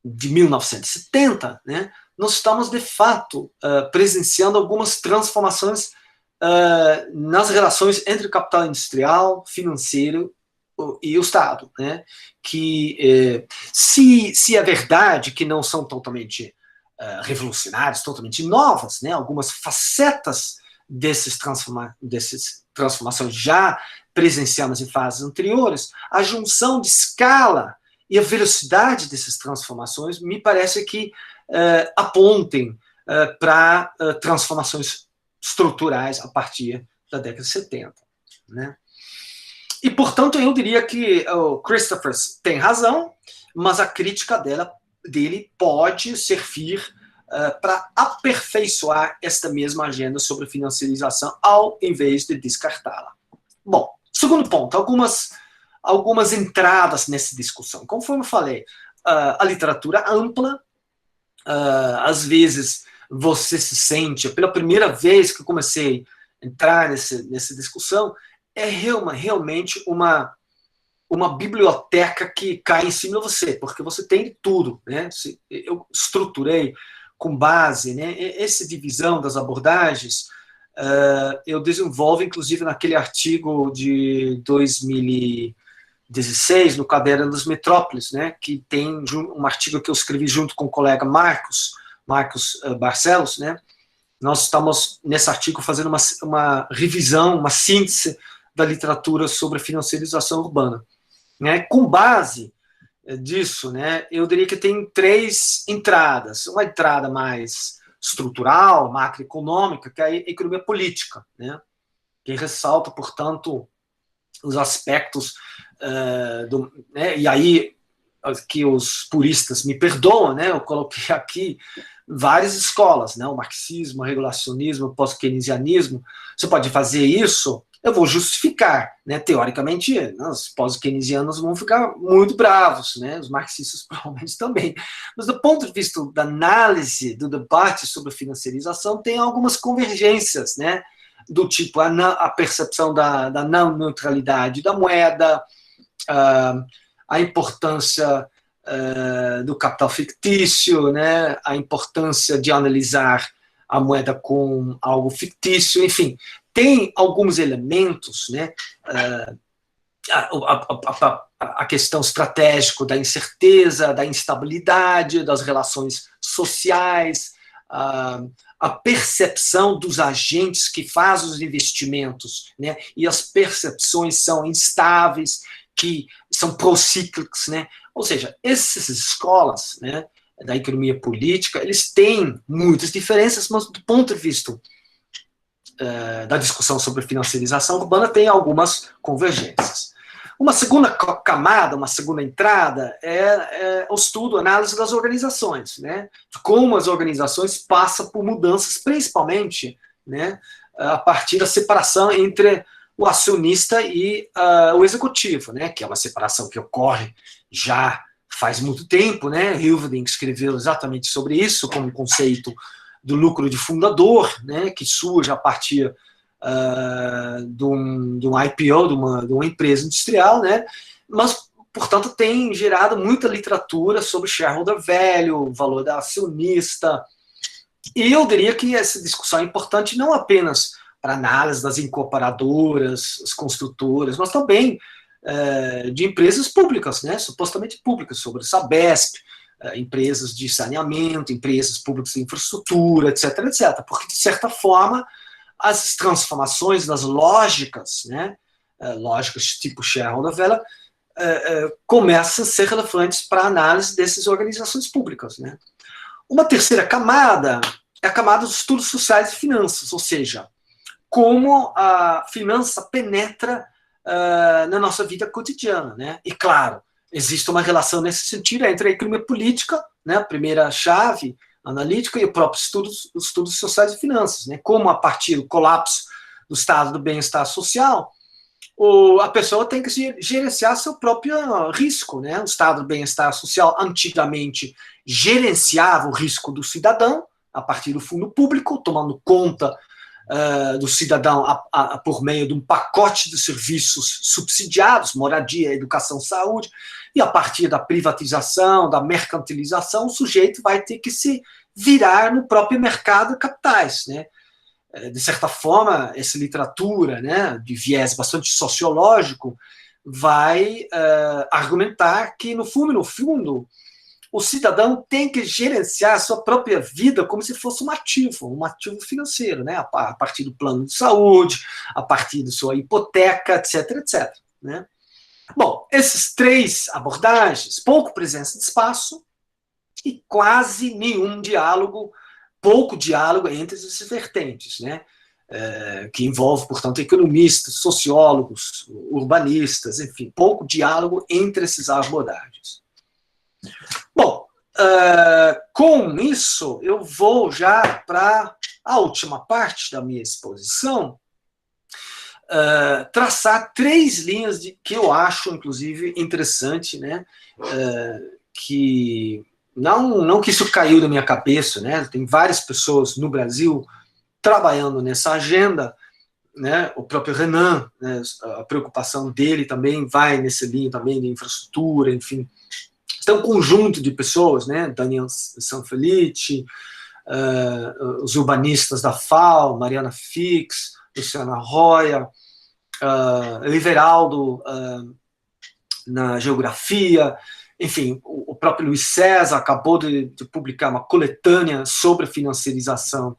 de 1970, né, nós estamos, de fato, presenciando algumas transformações nas relações entre o capital industrial, financeiro e o Estado, né? Que se é verdade que não são totalmente revolucionárias, totalmente novas, né? Algumas facetas dessas transformações já presenciamos em fases anteriores, a junção de escala e a velocidade dessas transformações me parece que apontem para transformações estruturais a partir da década de 70, né? E, portanto, eu diria que o Christophers tem razão, mas a crítica dele pode servir para aperfeiçoar esta mesma agenda sobre financiarização, ao invés de descartá-la. Bom, segundo ponto, algumas entradas nessa discussão. Conforme eu falei, a literatura ampla, às vezes você se sente, pela primeira vez que eu comecei a entrar nessa discussão, é realmente uma biblioteca que cai em cima de você, porque você tem de tudo, né? Eu estruturei com base, né, essa divisão das abordagens, eu desenvolvo, inclusive, naquele artigo de 2016, no Caderno das Metrópoles, né, que tem um artigo que eu escrevi junto com o colega Marcos Barcelos, né. Nós estamos, nesse artigo, fazendo uma revisão, uma síntese da literatura sobre financiarização urbana, né. Com base disso, né, eu diria que tem 3 entradas. Uma entrada mais estrutural, macroeconômica, que é a economia política, né, que ressalta, portanto, os aspectos né, e aí que os puristas me perdoam, né, eu coloquei aqui várias escolas, né, o marxismo, o regulacionismo, o pós-keynesianismo. Você pode fazer isso, eu vou justificar, né, teoricamente, os pós-keynesianos vão ficar muito bravos, né, os marxistas provavelmente também, mas do ponto de vista da análise, do debate sobre financiarização, tem algumas convergências, né, do tipo a percepção da não neutralidade da moeda, a importância do capital fictício, né, a importância de analisar a moeda com algo fictício, enfim, tem alguns elementos, né, a questão estratégica da incerteza, da instabilidade, das relações sociais, a percepção dos agentes que fazem os investimentos, né, e as percepções são instáveis, que são procíclicos, né, ou seja, essas escolas, né, da economia política, eles têm muitas diferenças, mas do ponto de vista da discussão sobre financiarização urbana, tem algumas convergências. Uma segunda camada, uma segunda entrada é o estudo, a análise das organizações, né, de como as organizações passam por mudanças, principalmente, né, a partir da separação entre o acionista e o executivo, né, que é uma separação que ocorre já faz muito tempo, né, Hilverding escreveu exatamente sobre isso, como conceito do lucro de fundador, né, que surge a partir de um IPO, de uma empresa industrial, né, mas, portanto, tem gerado muita literatura sobre shareholder value, valor da acionista, e eu diria que essa discussão é importante não apenas para análise das incorporadoras, as construtoras, mas também de empresas públicas, né, supostamente públicas, sobre Sabesp, empresas de saneamento, empresas públicas de infraestrutura, etc., etc., porque, de certa forma, as transformações das lógicas, né, lógicas tipo shareholder value, começam a ser relevantes para a análise dessas organizações públicas, né. Uma terceira camada é a camada dos estudos sociais e finanças, ou seja, como a finança penetra na nossa vida cotidiana, né? E, claro, existe uma relação nesse sentido entre a economia política, né, a primeira chave analítica, e o próprio estudos sociais e finanças, né? Como, a partir do colapso do estado do bem-estar social, a pessoa tem que gerenciar seu próprio risco, né? O estado do bem-estar social antigamente gerenciava o risco do cidadão a partir do fundo público, tomando conta do cidadão por meio de um pacote de serviços subsidiados, moradia, educação, saúde, e a partir da privatização, da mercantilização, o sujeito vai ter que se virar no próprio mercado de capitais, né? De certa forma, essa literatura, né, de viés bastante sociológico, vai argumentar que, no fundo, o cidadão tem que gerenciar a sua própria vida como se fosse um ativo financeiro, né? A partir do plano de saúde, a partir da sua hipoteca, etc., etc., né? Bom, essas 3 abordagens, pouco presença de espaço e quase nenhum diálogo, pouco diálogo entre essas vertentes, né? Que envolve, portanto, economistas, sociólogos, urbanistas, enfim, pouco diálogo entre essas abordagens. Bom, com isso, eu vou já para a última parte da minha exposição, traçar 3 linhas que eu acho, inclusive, interessante, né? Que não que isso caiu da minha cabeça, né? Tem várias pessoas no Brasil trabalhando nessa agenda, né? O próprio Renan, né? A preocupação dele também vai nessa linha também de infraestrutura, enfim. Então, um conjunto de pessoas, né? Daniel Sanfelice, os urbanistas da FAO, Mariana Fix, Luciana Roya, Everaldo na geografia, enfim, o próprio Luiz César acabou de publicar uma coletânea sobre a financiarização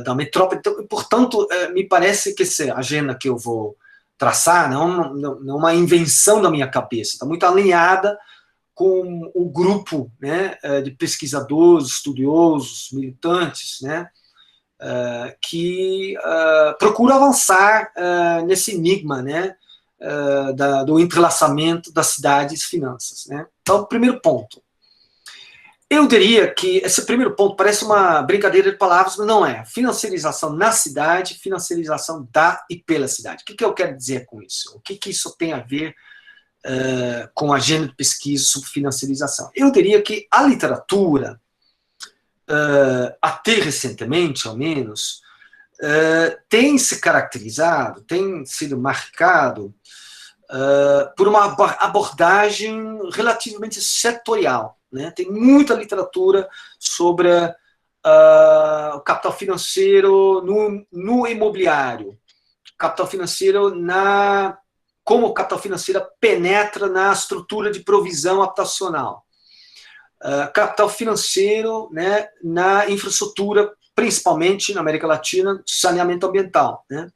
da metrópole. Então, portanto, me parece que essa agenda que eu vou traçar não é uma invenção da minha cabeça, está muito alinhada com o grupo, né, de pesquisadores, estudiosos, militantes, né, que procura avançar nesse enigma, né, do entrelaçamento das cidades e finanças. Né? Então, primeiro ponto. Eu diria que esse primeiro ponto parece uma brincadeira de palavras, mas não é. Financiarização na cidade, financiarização da e pela cidade. O que eu quero dizer com isso? O que isso tem a ver com a agenda de pesquisa sobre financiarização? Eu diria que a literatura, até recentemente, ao menos, tem se caracterizado, tem sido marcado por uma abordagem relativamente setorial. Né? Tem muita literatura sobre o capital financeiro no imobiliário, capital financeiro como o capital financeiro penetra na estrutura de provisão habitacional, capital financeiro, né, na infraestrutura, principalmente na América Latina, saneamento ambiental. Né?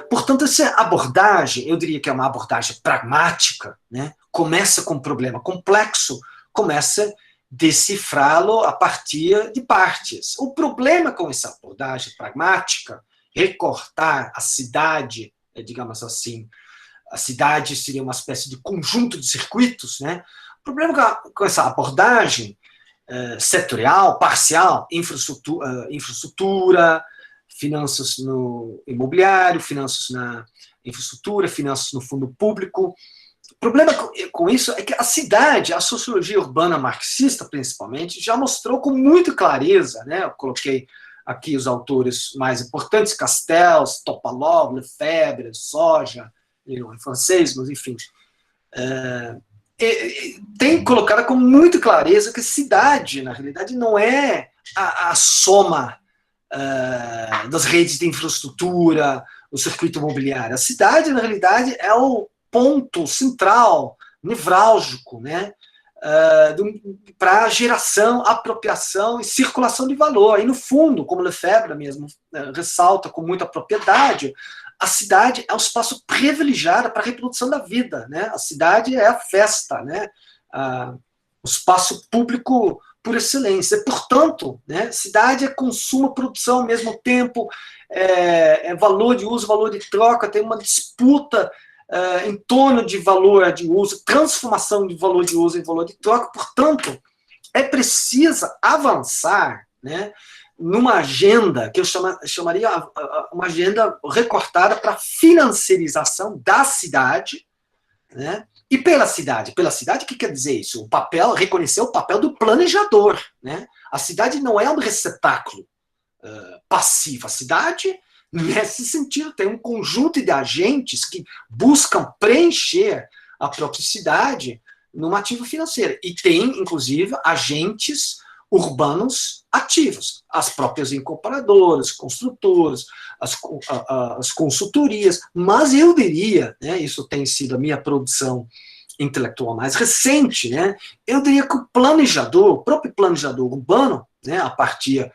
Portanto, essa abordagem, eu diria que é uma abordagem pragmática, né? Começa com um problema complexo, começa a decifrá-lo a partir de partes. O problema com essa abordagem pragmática, recortar a cidade, digamos assim, a cidade seria uma espécie de conjunto de circuitos, né? O problema com essa abordagem setorial, parcial, infraestrutura, finanças no imobiliário, finanças na infraestrutura, finanças no fundo público. O problema com isso é que a cidade, a sociologia urbana marxista, principalmente, já mostrou com muita clareza, né? Eu coloquei aqui os autores mais importantes, Castells, Topalov, Lefebvre, Soja, em francês, mas enfim, tem colocado com muita clareza que cidade, na realidade, não é a soma das redes de infraestrutura, o circuito imobiliário. A cidade, na realidade, é o ponto central, nevrálgico, né, para geração, apropriação e circulação de valor. E, no fundo, como Lefebvre mesmo ressalta com muita propriedade, a cidade é um espaço privilegiado para a reprodução da vida. Né? A cidade é a festa, né? O espaço público por excelência. Portanto, né, cidade é consumo, produção ao mesmo tempo, é valor de uso, valor de troca, tem uma disputa em torno de valor de uso, transformação de valor de uso em valor de troca. Portanto, é preciso avançar, né, numa agenda que eu chamaria uma agenda recortada para a financiarização da cidade, né, e pela cidade. Pela cidade, o que quer dizer isso? Reconhecer o papel do planejador. Né? A cidade não é um receptáculo passivo. A cidade, nesse sentido, tem um conjunto de agentes que buscam preencher a própria cidade numa ativa financeira. E tem, inclusive, agentes urbanos ativos, as próprias incorporadoras, construtoras, as consultorias, mas eu diria, né, isso tem sido a minha produção intelectual mais recente, né, eu diria que o próprio planejador urbano, né, a partir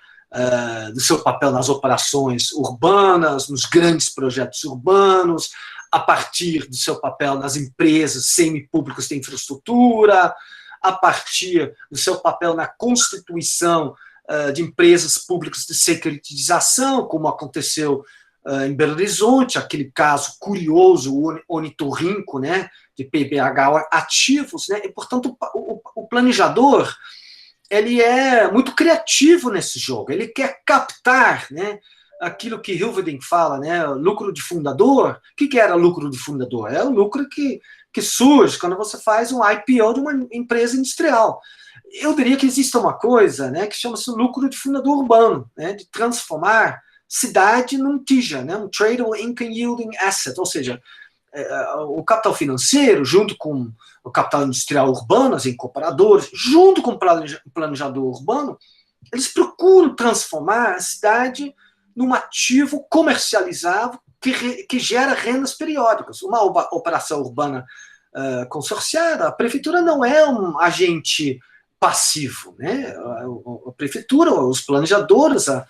do seu papel nas operações urbanas, nos grandes projetos urbanos, a partir do seu papel nas empresas semipúblicas de infraestrutura, a partir do seu papel na constituição de empresas públicas de securitização, como aconteceu em Belo Horizonte, aquele caso curioso, o ornitorrinco, né, de PBH ativos, né, e, portanto, o planejador ele é muito criativo nesse jogo, ele quer captar, né, aquilo que Hilverding fala, né, lucro de fundador. O que era lucro de fundador? É o lucro que surge quando você faz um IPO de uma empresa industrial. Eu diria que existe uma coisa, né, que chama-se lucro de fundador urbano, né, de transformar cidade num TIJA, né, um Tradable Income Yielding Asset, ou seja, o capital financeiro, junto com o capital industrial urbano, as incorporadoras, junto com o planejador urbano, eles procuram transformar a cidade num ativo comercializável que gera rendas periódicas. Uma operação urbana consorciada, a prefeitura não é um agente passivo, né? A prefeitura, os planejadores, a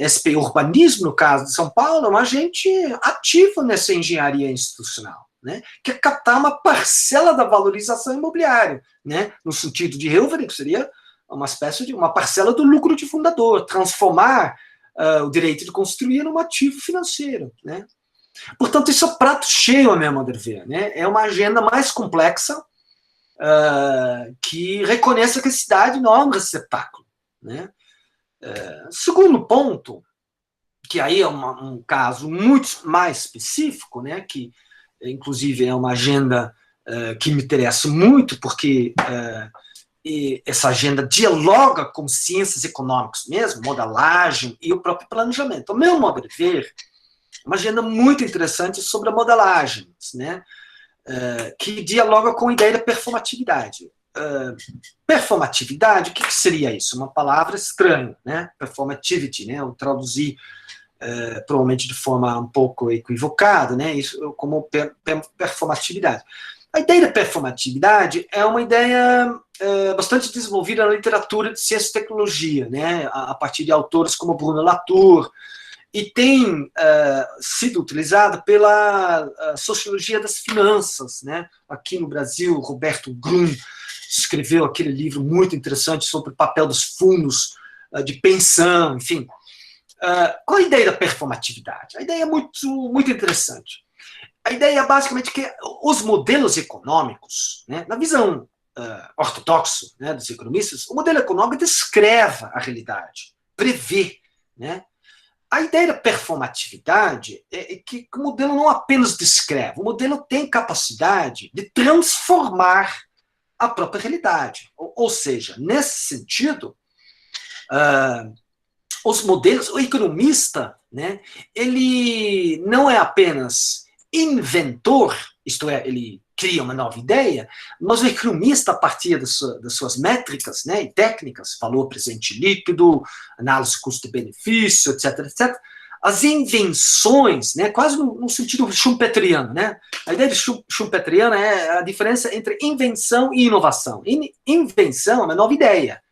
SP Urbanismo, no caso de São Paulo, é um agente ativo nessa engenharia institucional, né? Que é captar uma parcela da valorização imobiliária, né? No sentido de Hilvering, seria uma espécie de uma parcela do lucro de fundador, transformar o direito de construir num ativo financeiro, né? Portanto, isso é prato cheio, a meu modo de ver, né? É uma agenda mais complexa que reconheça que a cidade não é um receptáculo, né? Segundo ponto, que aí é um caso muito mais específico, né? Que inclusive é uma agenda que me interessa muito, porque essa agenda dialoga com ciências econômicas mesmo, modelagem e o próprio planejamento. O meu modo de ver, uma agenda muito interessante sobre a modelagem, né? Que dialoga com a ideia da performatividade. Performatividade, o que seria isso? Uma palavra estranha, né? Performativity, né? Eu traduzi provavelmente de forma um pouco equivocada, né? Isso como performatividade. A ideia da performatividade é uma ideia bastante desenvolvida na literatura de ciência e tecnologia, né? A partir de autores como Bruno Latour, e tem sido utilizada pela sociologia das finanças, né? Aqui no Brasil, Roberto Grun escreveu aquele livro muito interessante sobre o papel dos fundos de pensão, enfim. Qual a ideia da performatividade? A ideia é muito interessante. A ideia é basicamente que os modelos econômicos, né, na visão ortodoxa, né, dos economistas, o modelo econômico descreve a realidade, prevê, né? A ideia da performatividade é que o modelo não apenas descreve, o modelo tem capacidade de transformar a própria realidade. Ou seja, nesse sentido, os modelos, o economista, né, ele não é apenas inventor, isto é, ele cria uma nova ideia, mas o economista, a partir das suas métricas, né, e técnicas, valor presente líquido, análise custo-benefício, etc., as invenções, né, quase no sentido schumpeteriano, né? A ideia de schumpeteriana é a diferença entre invenção e inovação. Invenção é uma nova ideia.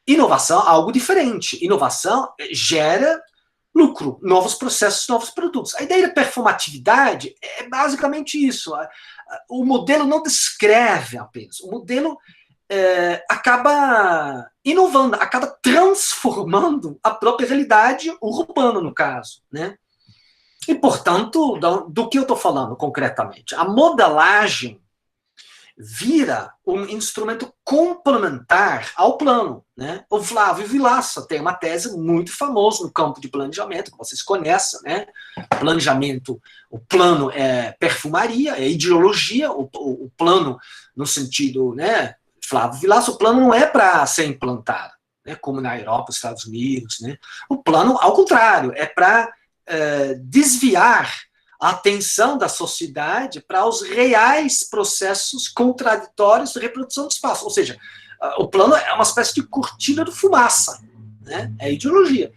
Inovação é algo diferente. Inovação gera lucro, novos processos, novos produtos. A ideia da performatividade é basicamente isso. O modelo não descreve apenas. O modelo acaba inovando, acaba transformando a própria realidade urbana, no caso, né? E, portanto, do que eu estou falando concretamente? A modelagem vira um instrumento complementar ao plano, né? O Flávio Vilaça tem uma tese muito famosa no campo de planejamento, que vocês conhecem, né? Planejamento, o plano é perfumaria, é ideologia, o plano no sentido, né? Flávio Vilaça, o plano não é para ser implantado, né? Como na Europa, nos Estados Unidos, né? O plano, ao contrário, é para desviar a atenção da sociedade para os reais processos contraditórios de reprodução do espaço. Ou seja, o plano é uma espécie de cortina de fumaça, né? É ideologia.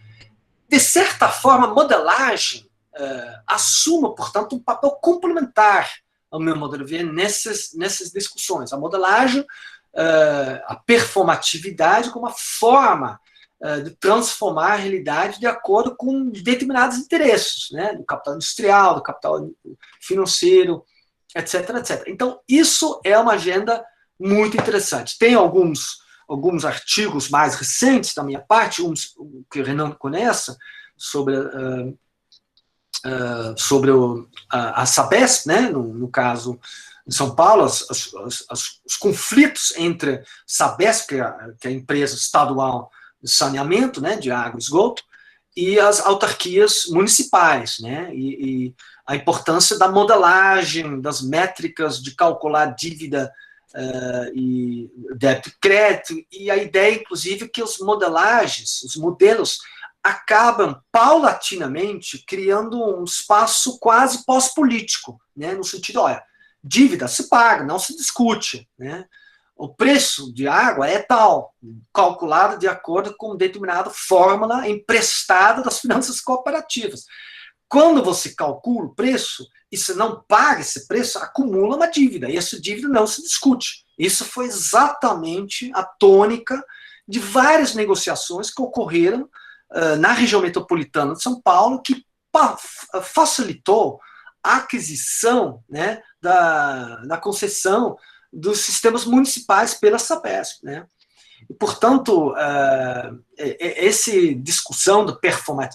De certa forma, a modelagem assume, portanto, um papel complementar ao meu modo de ver nessas discussões. A modelagem, a performatividade como uma forma de transformar a realidade de acordo com determinados interesses, né? Do capital industrial, do capital financeiro, etc, etc. Então, isso é uma agenda muito interessante. Tem alguns artigos mais recentes da minha parte, uns que o Renan conhece, sobre a Sabesp, né? No caso em São Paulo, os conflitos entre Sabesp, que é a empresa estadual de saneamento, né, de água e esgoto, e as autarquias municipais, né, e a importância da modelagem, das métricas de calcular dívida e débito e crédito, e a ideia, inclusive, que os modelagens, os modelos, acabam paulatinamente criando um espaço quase pós-político, né, no sentido, olha, dívida se paga, não se discute, né, o preço de água é tal, calculado de acordo com determinada fórmula emprestada das finanças cooperativas. Quando você calcula o preço e você não paga esse preço, acumula uma dívida, e essa dívida não se discute. Isso foi exatamente a tônica de várias negociações que ocorreram na região metropolitana de São Paulo, que facilitou a aquisição, né, da concessão dos sistemas municipais pela Sabesp, né? E, portanto, essa discussão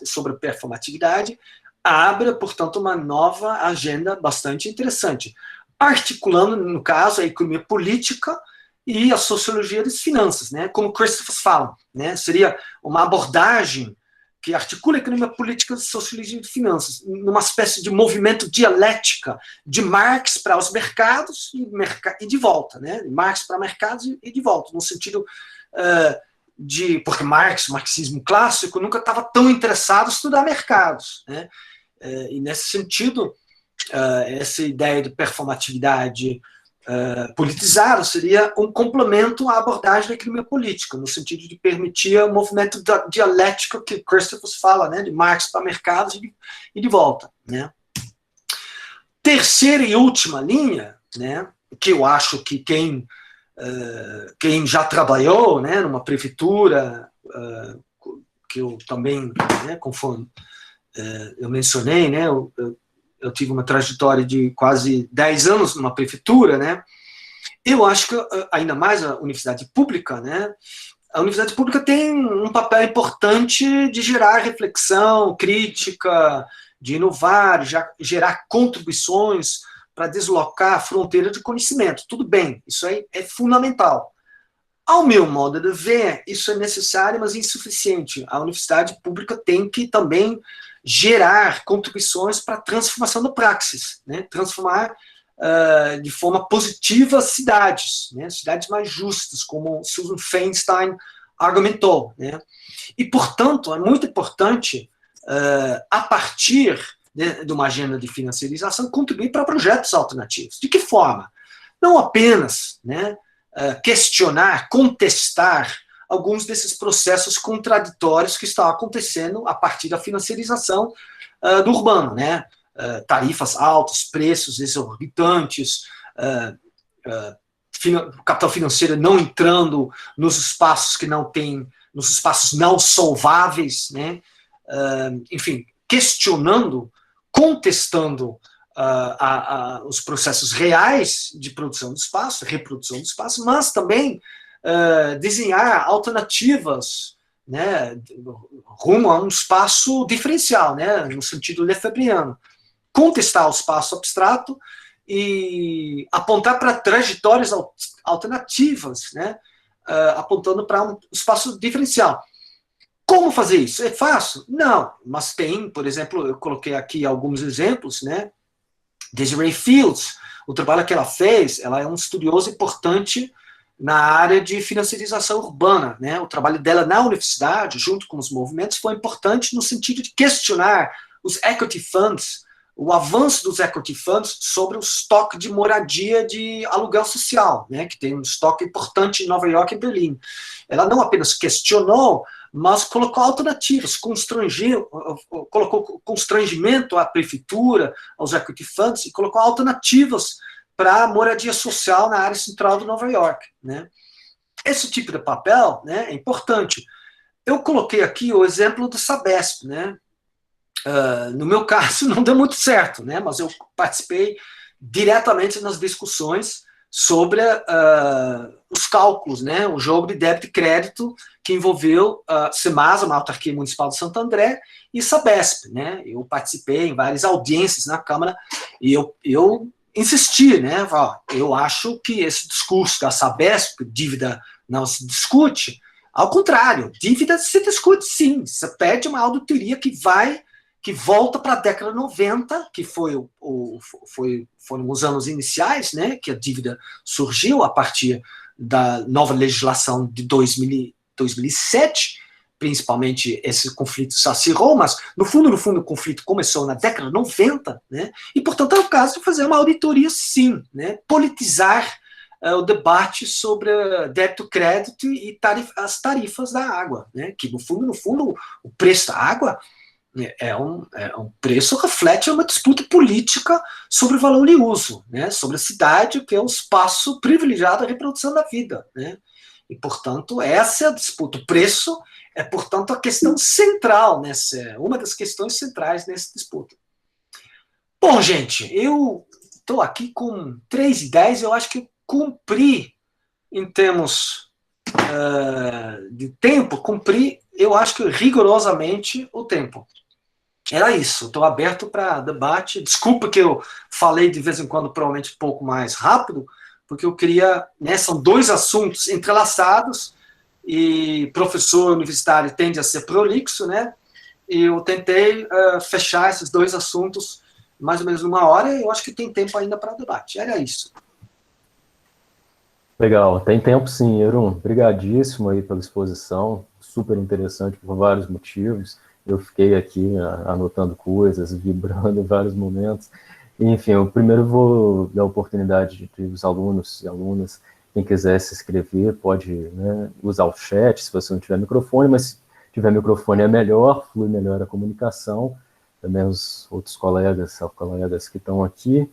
sobre a performatividade abre, portanto, uma nova agenda bastante interessante, articulando, no caso, a economia política e a sociologia das finanças, né? Como Christopher fala, né? Seria uma abordagem que articula a economia política e a sociologia de finanças, numa espécie de movimento dialética de Marx para os mercados e de volta, né? Marx para mercados e de volta, no sentido porque Marx, o marxismo clássico, nunca estava tão interessado em estudar mercados, né? E nesse sentido, essa ideia de performatividade politizado seria um complemento à abordagem da economia política, no sentido de permitir o movimento dialético que Christopher fala, né, de Marx para mercados e de volta, né. Terceira e última linha, né, que eu acho que quem já trabalhou, né, numa prefeitura, que eu também, né, conforme eu mencionei, né, eu tive uma trajetória de quase 10 anos numa prefeitura, né? Eu acho que, ainda mais a universidade pública, né? A universidade pública tem um papel importante de gerar reflexão, crítica, de inovar, gerar contribuições para deslocar a fronteira de conhecimento. Tudo bem, isso aí é fundamental. Ao meu modo de ver, isso é necessário, mas insuficiente. A universidade pública tem que também gerar contribuições para a transformação da praxis, né? Transformar de forma positiva cidades, né? Cidades mais justas, como Susan Feinstein argumentou, né? E, portanto, é muito importante, a partir de uma agenda de financiarização, contribuir para projetos alternativos. De que forma? Não apenas, né, questionar, contestar alguns desses processos contraditórios que estão acontecendo a partir da financiarização do urbano, né? Tarifas altas, preços exorbitantes, capital financeiro não entrando nos espaços que não tem, nos espaços não solváveis, né? Enfim, questionando, contestando os processos reais de produção do espaço, reprodução do espaço, mas também desenhar alternativas, né, rumo a um espaço diferencial, né, no sentido lefebriano. Contestar o espaço abstrato e apontar para trajetórias alternativas, né, apontando para um espaço diferencial. Como fazer isso? É fácil? Não, mas tem, por exemplo, eu coloquei aqui alguns exemplos, né, Desiree Fields, o trabalho que ela fez, ela é um estudioso importante na área de financiarização urbana, né? O trabalho dela na universidade, junto com os movimentos, foi importante no sentido de questionar os equity funds, o avanço dos equity funds sobre o estoque de moradia de aluguel social, né? Que tem um estoque importante em Nova York e Berlim. Ela não apenas questionou, mas colocou alternativas, colocou constrangimento à prefeitura, aos equity funds, e colocou alternativas para a moradia social na área central de Nova York, né? Esse tipo de papel, né, é importante. Eu coloquei aqui o exemplo do Sabesp, né? No meu caso, não deu muito certo, né? Mas eu participei diretamente nas discussões sobre os cálculos, né? O jogo de débito e crédito que envolveu CEMASA, uma autarquia municipal de Santo André, e Sabesp, né? Eu participei em várias audiências na Câmara e eu insisti, né? Eu acho que esse discurso da Sabesp, dívida não se discute, ao contrário, dívida se discute sim. Você pede uma auditoria que volta para a década de 90, que foram os anos iniciais, né? Que a dívida surgiu a partir da nova legislação de 2007, principalmente esse conflito se acirrou, mas no fundo o conflito começou na década de 90, né? E, portanto, é o caso de fazer uma auditoria sim, né? Politizar o debate sobre débito crédito e as tarifas da água, né? Que no fundo, o preço da água é um preço que reflete uma disputa política sobre o valor de uso, né? Sobre a cidade, que é o espaço privilegiado da reprodução da vida, né? E, portanto, essa é a disputa. O preço é, portanto, a questão central, uma das questões centrais nessa disputa. Bom, gente, eu estou aqui com 3:10, eu acho que eu cumpri, em termos de tempo, eu acho que rigorosamente o tempo. Era isso, estou aberto para debate. Desculpa que eu falei de vez em quando, provavelmente um pouco mais rápido, porque eu queria, né, são dois assuntos entrelaçados, e professor universitário tende a ser prolixo, né? E eu tentei fechar esses dois assuntos mais ou menos numa hora, e eu acho que tem tempo ainda para debate. Era isso. Legal, tem tempo sim, Erum. Obrigadíssimo aí pela exposição, super interessante por vários motivos. Eu fiquei aqui anotando coisas, vibrando em vários momentos. Enfim, eu primeiro vou dar a oportunidade de os alunos e alunas, quem quiser se inscrever, pode, né, usar o chat, se você não tiver microfone, mas se tiver microfone é melhor, flui melhor a comunicação. Também os outros colegas que estão aqui.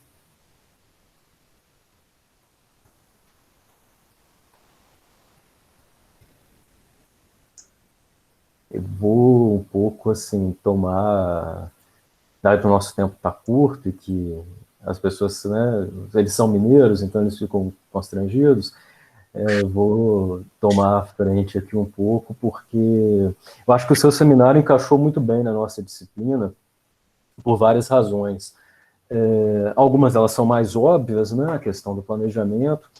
Eu vou um pouco, assim, dado que o nosso tempo está curto e que as pessoas, né, eles são mineiros, então eles ficam constrangidos, eu vou tomar a frente aqui um pouco, porque eu acho que o seu seminário encaixou muito bem na nossa disciplina, por várias razões. Algumas delas são mais óbvias, né, a questão do planejamento,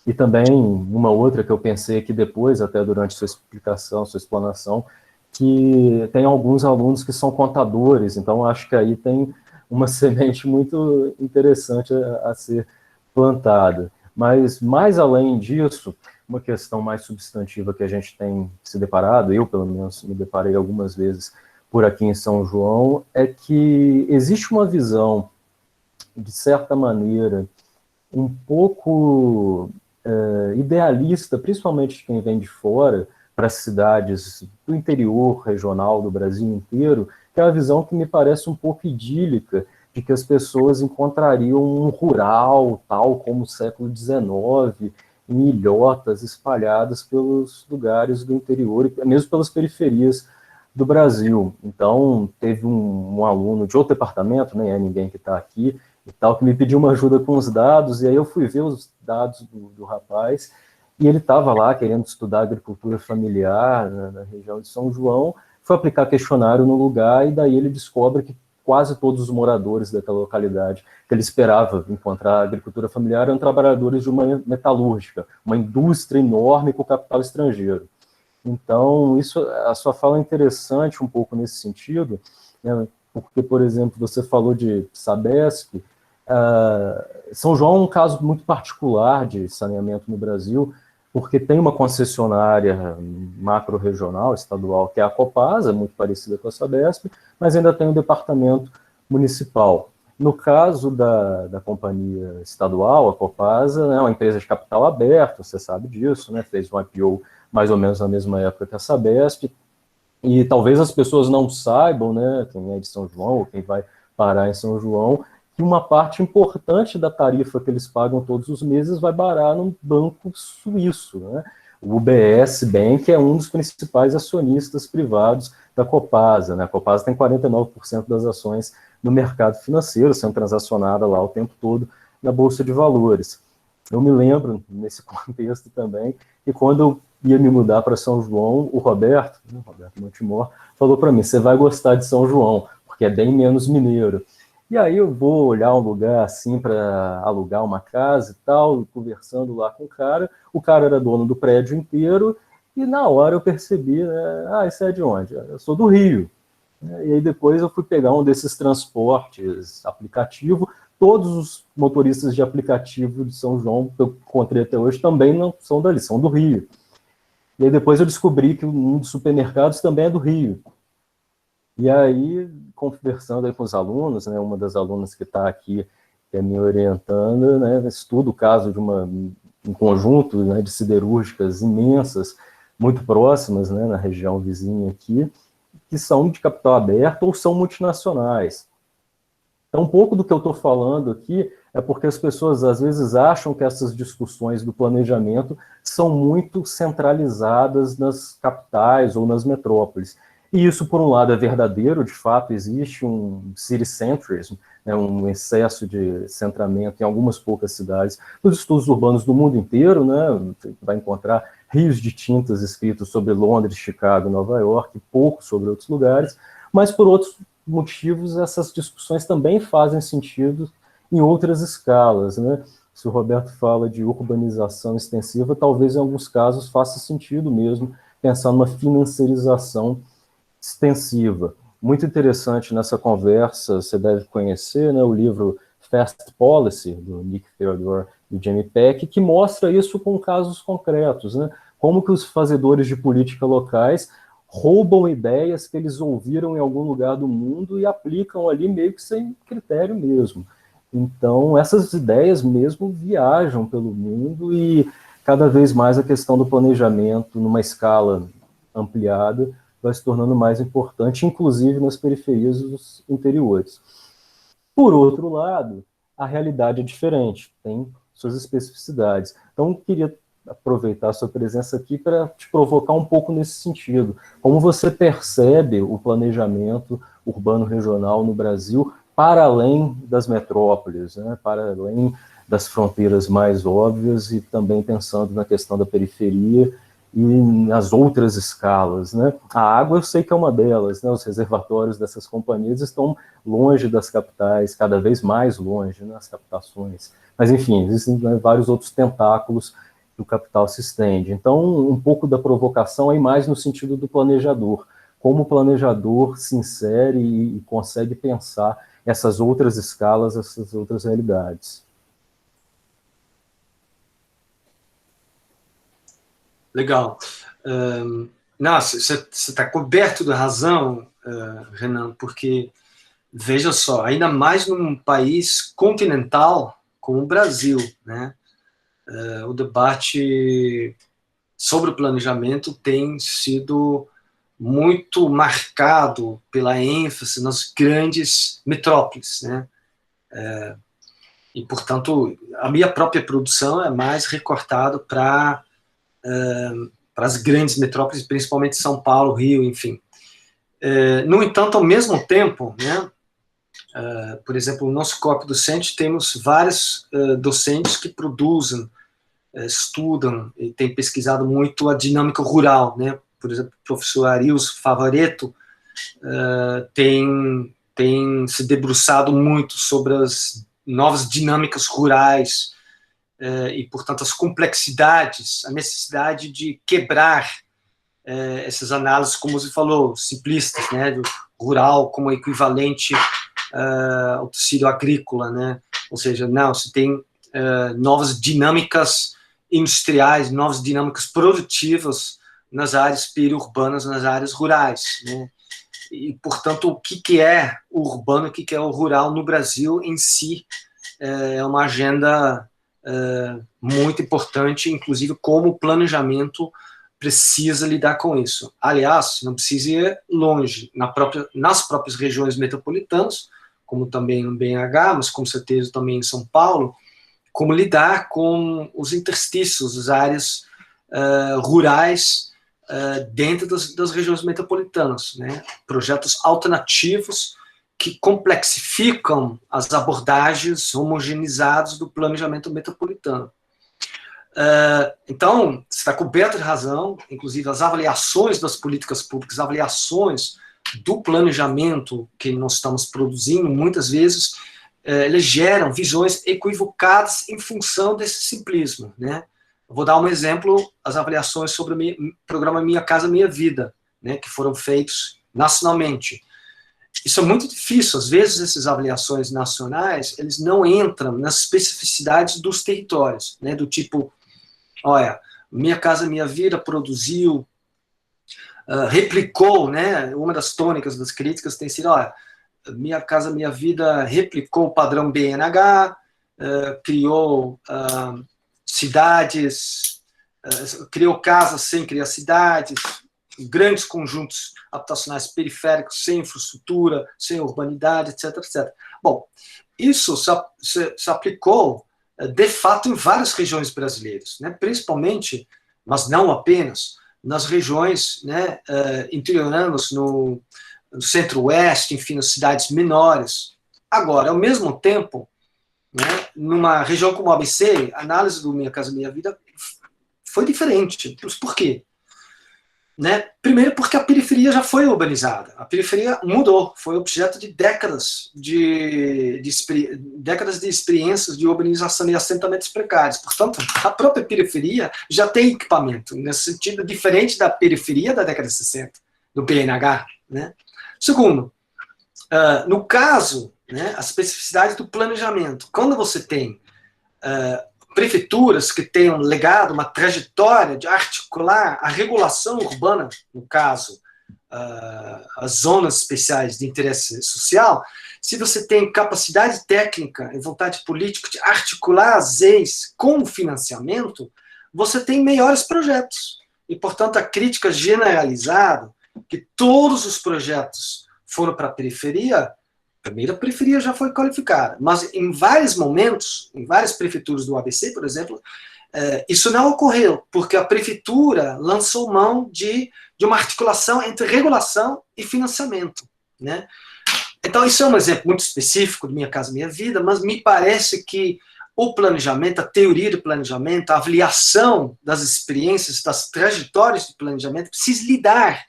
e também uma outra que eu pensei aqui depois, até durante sua explicação, sua explanação, que tem alguns alunos que são contadores, então acho que aí tem uma semente muito interessante a ser plantada. Mas, mais além disso, uma questão mais substantiva que a gente tem se deparado, eu pelo menos me deparei algumas vezes por aqui em São João, é que existe uma visão, de certa maneira, um pouco idealista, principalmente de quem vem de fora, para as cidades do interior regional do Brasil inteiro, que é uma visão que me parece um pouco idílica, de que as pessoas encontrariam um rural, tal como o século XIX, em ilhotas espalhadas pelos lugares do interior, e mesmo pelas periferias do Brasil. Então, teve um aluno de outro departamento, nem é ninguém que está aqui, e tal, que me pediu uma ajuda com os dados, e aí eu fui ver os dados do rapaz, e ele estava lá querendo estudar agricultura familiar na região de São João, foi aplicar questionário no lugar, e daí ele descobre que quase todos os moradores daquela localidade que ele esperava encontrar agricultura familiar eram trabalhadores de uma metalúrgica, uma indústria enorme com capital estrangeiro. Então, a sua fala é interessante um pouco nesse sentido, né, porque, por exemplo, você falou de Sabesp. São João é um caso muito particular de saneamento no Brasil, porque tem uma concessionária macro-regional, estadual, que é a Copasa, muito parecida com a Sabesp, mas ainda tem um departamento municipal. No caso da companhia estadual, a Copasa, é uma empresa de capital aberto, você sabe disso, né, fez um IPO mais ou menos na mesma época que a Sabesp, e talvez as pessoas não saibam, né, quem é de São João ou quem vai parar em São João, que uma parte importante da tarifa que eles pagam todos os meses vai parar num banco suíço, né? O UBS Bank é um dos principais acionistas privados da Copasa, né? A Copasa tem 49% das ações no mercado financeiro, sendo transacionada lá o tempo todo na Bolsa de Valores. Eu me lembro, nesse contexto também, que quando eu ia me mudar para São João, o Roberto Montemor, falou para mim, você vai gostar de São João, porque é bem menos mineiro. E aí eu vou olhar um lugar assim para alugar uma casa e tal, conversando lá com o cara era dono do prédio inteiro, e na hora eu percebi, né, isso é de onde? Eu sou do Rio. E aí depois eu fui pegar um desses transportes aplicativo, todos os motoristas de aplicativo de São João que eu encontrei até hoje também não são dali, são do Rio. E aí depois eu descobri que um dos supermercados também é do Rio. E aí, conversando aí com os alunos, né, uma das alunas que está aqui me orientando, né, estuda o caso de uma um conjunto, né, de siderúrgicas imensas, muito próximas, né, na região vizinha aqui, que são de capital aberto ou são multinacionais. Então, um pouco do que eu estou falando aqui é porque as pessoas às vezes acham que essas discussões do planejamento são muito centralizadas nas capitais ou nas metrópoles. E isso, por um lado, é verdadeiro, de fato, existe um city-centrism, né, um excesso de centramento em algumas poucas cidades. Nos estudos urbanos do mundo inteiro, né, você vai encontrar rios de tintas escritos sobre Londres, Chicago, Nova York, pouco sobre outros lugares, mas por outros motivos essas discussões também fazem sentido em outras escalas, né? Se o Roberto fala de urbanização extensiva, talvez em alguns casos faça sentido mesmo pensar numa financiarização extensiva. Muito interessante nessa conversa, você deve conhecer, né, o livro Fast Policy, do Nick Theodore e do Jamie Peck, que mostra isso com casos concretos, né? Como que os fazedores de política locais roubam ideias que eles ouviram em algum lugar do mundo e aplicam ali meio que sem critério mesmo. Então, essas ideias mesmo viajam pelo mundo e cada vez mais a questão do planejamento numa escala ampliada vai se tornando mais importante, inclusive nas periferias dos interiores. Por outro lado, a realidade é diferente, tem suas especificidades. Então, queria aproveitar a sua presença aqui para te provocar um pouco nesse sentido. Como você percebe o planejamento urbano regional no Brasil para além das metrópoles, né, para além das fronteiras mais óbvias e também pensando na questão da periferia e nas outras escalas, né? A água eu sei que é uma delas, né? Os reservatórios dessas companhias estão longe das capitais, cada vez mais longe, né, as captações. Mas, enfim, existem, né, vários outros tentáculos que o capital se estende. Então, um pouco da provocação é mais no sentido do planejador. Como o planejador se insere e consegue pensar essas outras escalas, essas outras realidades. Legal. Nossa, você está coberto de razão, Renan, porque, veja só, ainda mais num país continental como o Brasil, né? O debate sobre o planejamento tem sido muito marcado pela ênfase nas grandes metrópoles, né? E, portanto, a minha própria produção é mais recortada para as grandes metrópoles, principalmente São Paulo, Rio, enfim. No entanto, ao mesmo tempo, né, por exemplo, no nosso corpo docente temos vários docentes que produzem, estudam e têm pesquisado muito a dinâmica rural, né? Por exemplo, o professor Arius Favaretto tem se debruçado muito sobre as novas dinâmicas rurais e, portanto, as complexidades, a necessidade de quebrar essas análises, como você falou, simplistas, né, do rural como equivalente ao tecido agrícola, né? Ou seja, não, se tem novas dinâmicas industriais, novas dinâmicas produtivas nas áreas periurbanas, nas áreas rurais, né? E, portanto, o que é o urbano, o que é o rural no Brasil em si é uma agenda muito importante, inclusive como o planejamento precisa lidar com isso. Aliás, não precisa ir longe, nas próprias regiões metropolitanas, como também no BH, mas com certeza também em São Paulo, como lidar com os interstícios, as áreas rurais dentro das regiões metropolitanas, né? Projetos alternativos que complexificam as abordagens homogeneizadas do planejamento metropolitano. Então, está coberto de razão, inclusive as avaliações das políticas públicas, avaliações do planejamento que nós estamos produzindo, muitas vezes, eles geram visões equivocadas em função desse simplismo, né? Eu vou dar um exemplo, as avaliações sobre o programa Minha Casa Minha Vida, né, que foram feitos nacionalmente. Isso é muito difícil, às vezes essas avaliações nacionais, eles não entram nas especificidades dos territórios, né, do tipo, olha, Minha Casa Minha Vida produziu, replicou, né, uma das tônicas das críticas tem sido, olha, Minha Casa Minha Vida replicou o padrão BNH, criou cidades, criou casas sem criar cidades, grandes conjuntos habitacionais periféricos, sem infraestrutura, sem urbanidade, etc, etc. Bom, isso se aplicou, de fato, em várias regiões brasileiras, né? Principalmente, mas não apenas, nas regiões, né, interioranas, no centro-oeste, enfim, nas cidades menores. Agora, ao mesmo tempo, né, numa região como o ABC, a análise do Minha Casa Minha Vida foi diferente. Por quê? Né? Primeiro porque a periferia já foi urbanizada, a periferia mudou, foi objeto de décadas de experiências de urbanização e assentamentos precários. Portanto, a própria periferia já tem equipamento, nesse sentido, diferente da periferia da década de 60, do PNH. Né? Segundo, no caso, né, a especificidade do planejamento, quando você tem prefeituras que tenham legado uma trajetória de articular a regulação urbana, no caso, as zonas especiais de interesse social, se você tem capacidade técnica e vontade política de articular as leis com financiamento, você tem melhores projetos. E, portanto, a crítica generalizada, que todos os projetos foram para a periferia, primeiro, a periferia já foi qualificada, mas em vários momentos, em várias prefeituras do ABC, por exemplo, isso não ocorreu, porque a prefeitura lançou mão de uma articulação entre regulação e financiamento. Né? Então, isso é um exemplo muito específico de Minha Casa Minha Vida, mas me parece que o planejamento, a teoria do planejamento, a avaliação das experiências, das trajetórias de planejamento, precisa lidar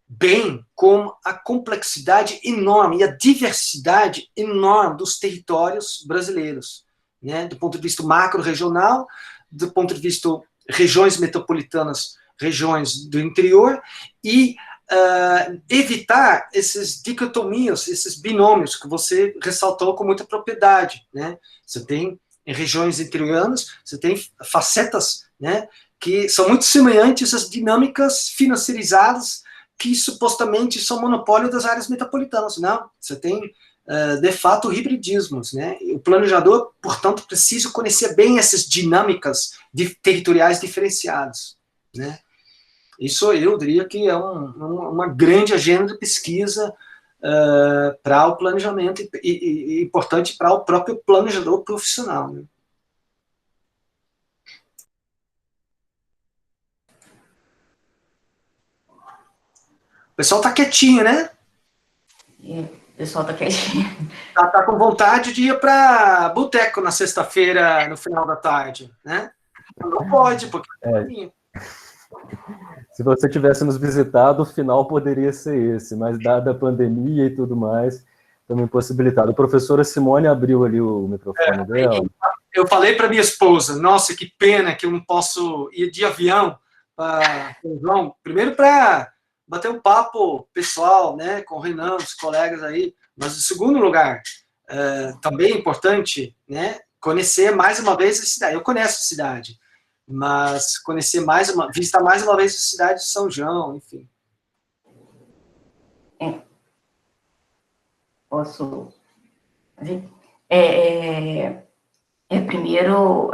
bem com a complexidade enorme e a diversidade enorme dos territórios brasileiros, né? Do ponto de vista macro-regional, do ponto de vista regiões metropolitanas, regiões do interior, e evitar essas dicotomias, esses binômios que você ressaltou com muita propriedade. Né? Você tem, em regiões interioranas, você tem facetas, né, que são muito semelhantes às dinâmicas financiarizadas que supostamente são monopólio das áreas metropolitanas. Não, você tem, de fato, hibridismos. Né? O planejador, portanto, precisa conhecer bem essas dinâmicas territoriais diferenciadas. Né? Isso eu diria que é uma grande agenda de pesquisa para o planejamento e importante para o próprio planejador profissional. Né? O pessoal está quietinho, né? O pessoal está quietinho. Tá com vontade de ir para boteco na sexta-feira, no final da tarde, né? Não pode, porque se você tivesse nos visitado, o final poderia ser esse, mas dada a pandemia e tudo mais, estamos impossibilitados. A professora Simone abriu ali o microfone dela. Eu falei para minha esposa, nossa, que pena que eu não posso ir de avião para São João, primeiro para bater um papo pessoal, né, com o Renan, os colegas aí, mas em segundo lugar, também é importante, né, conhecer mais uma vez a cidade. Eu conheço a cidade, mas conhecer visitar mais uma vez a cidade de São João, enfim. Posso? Primeiro,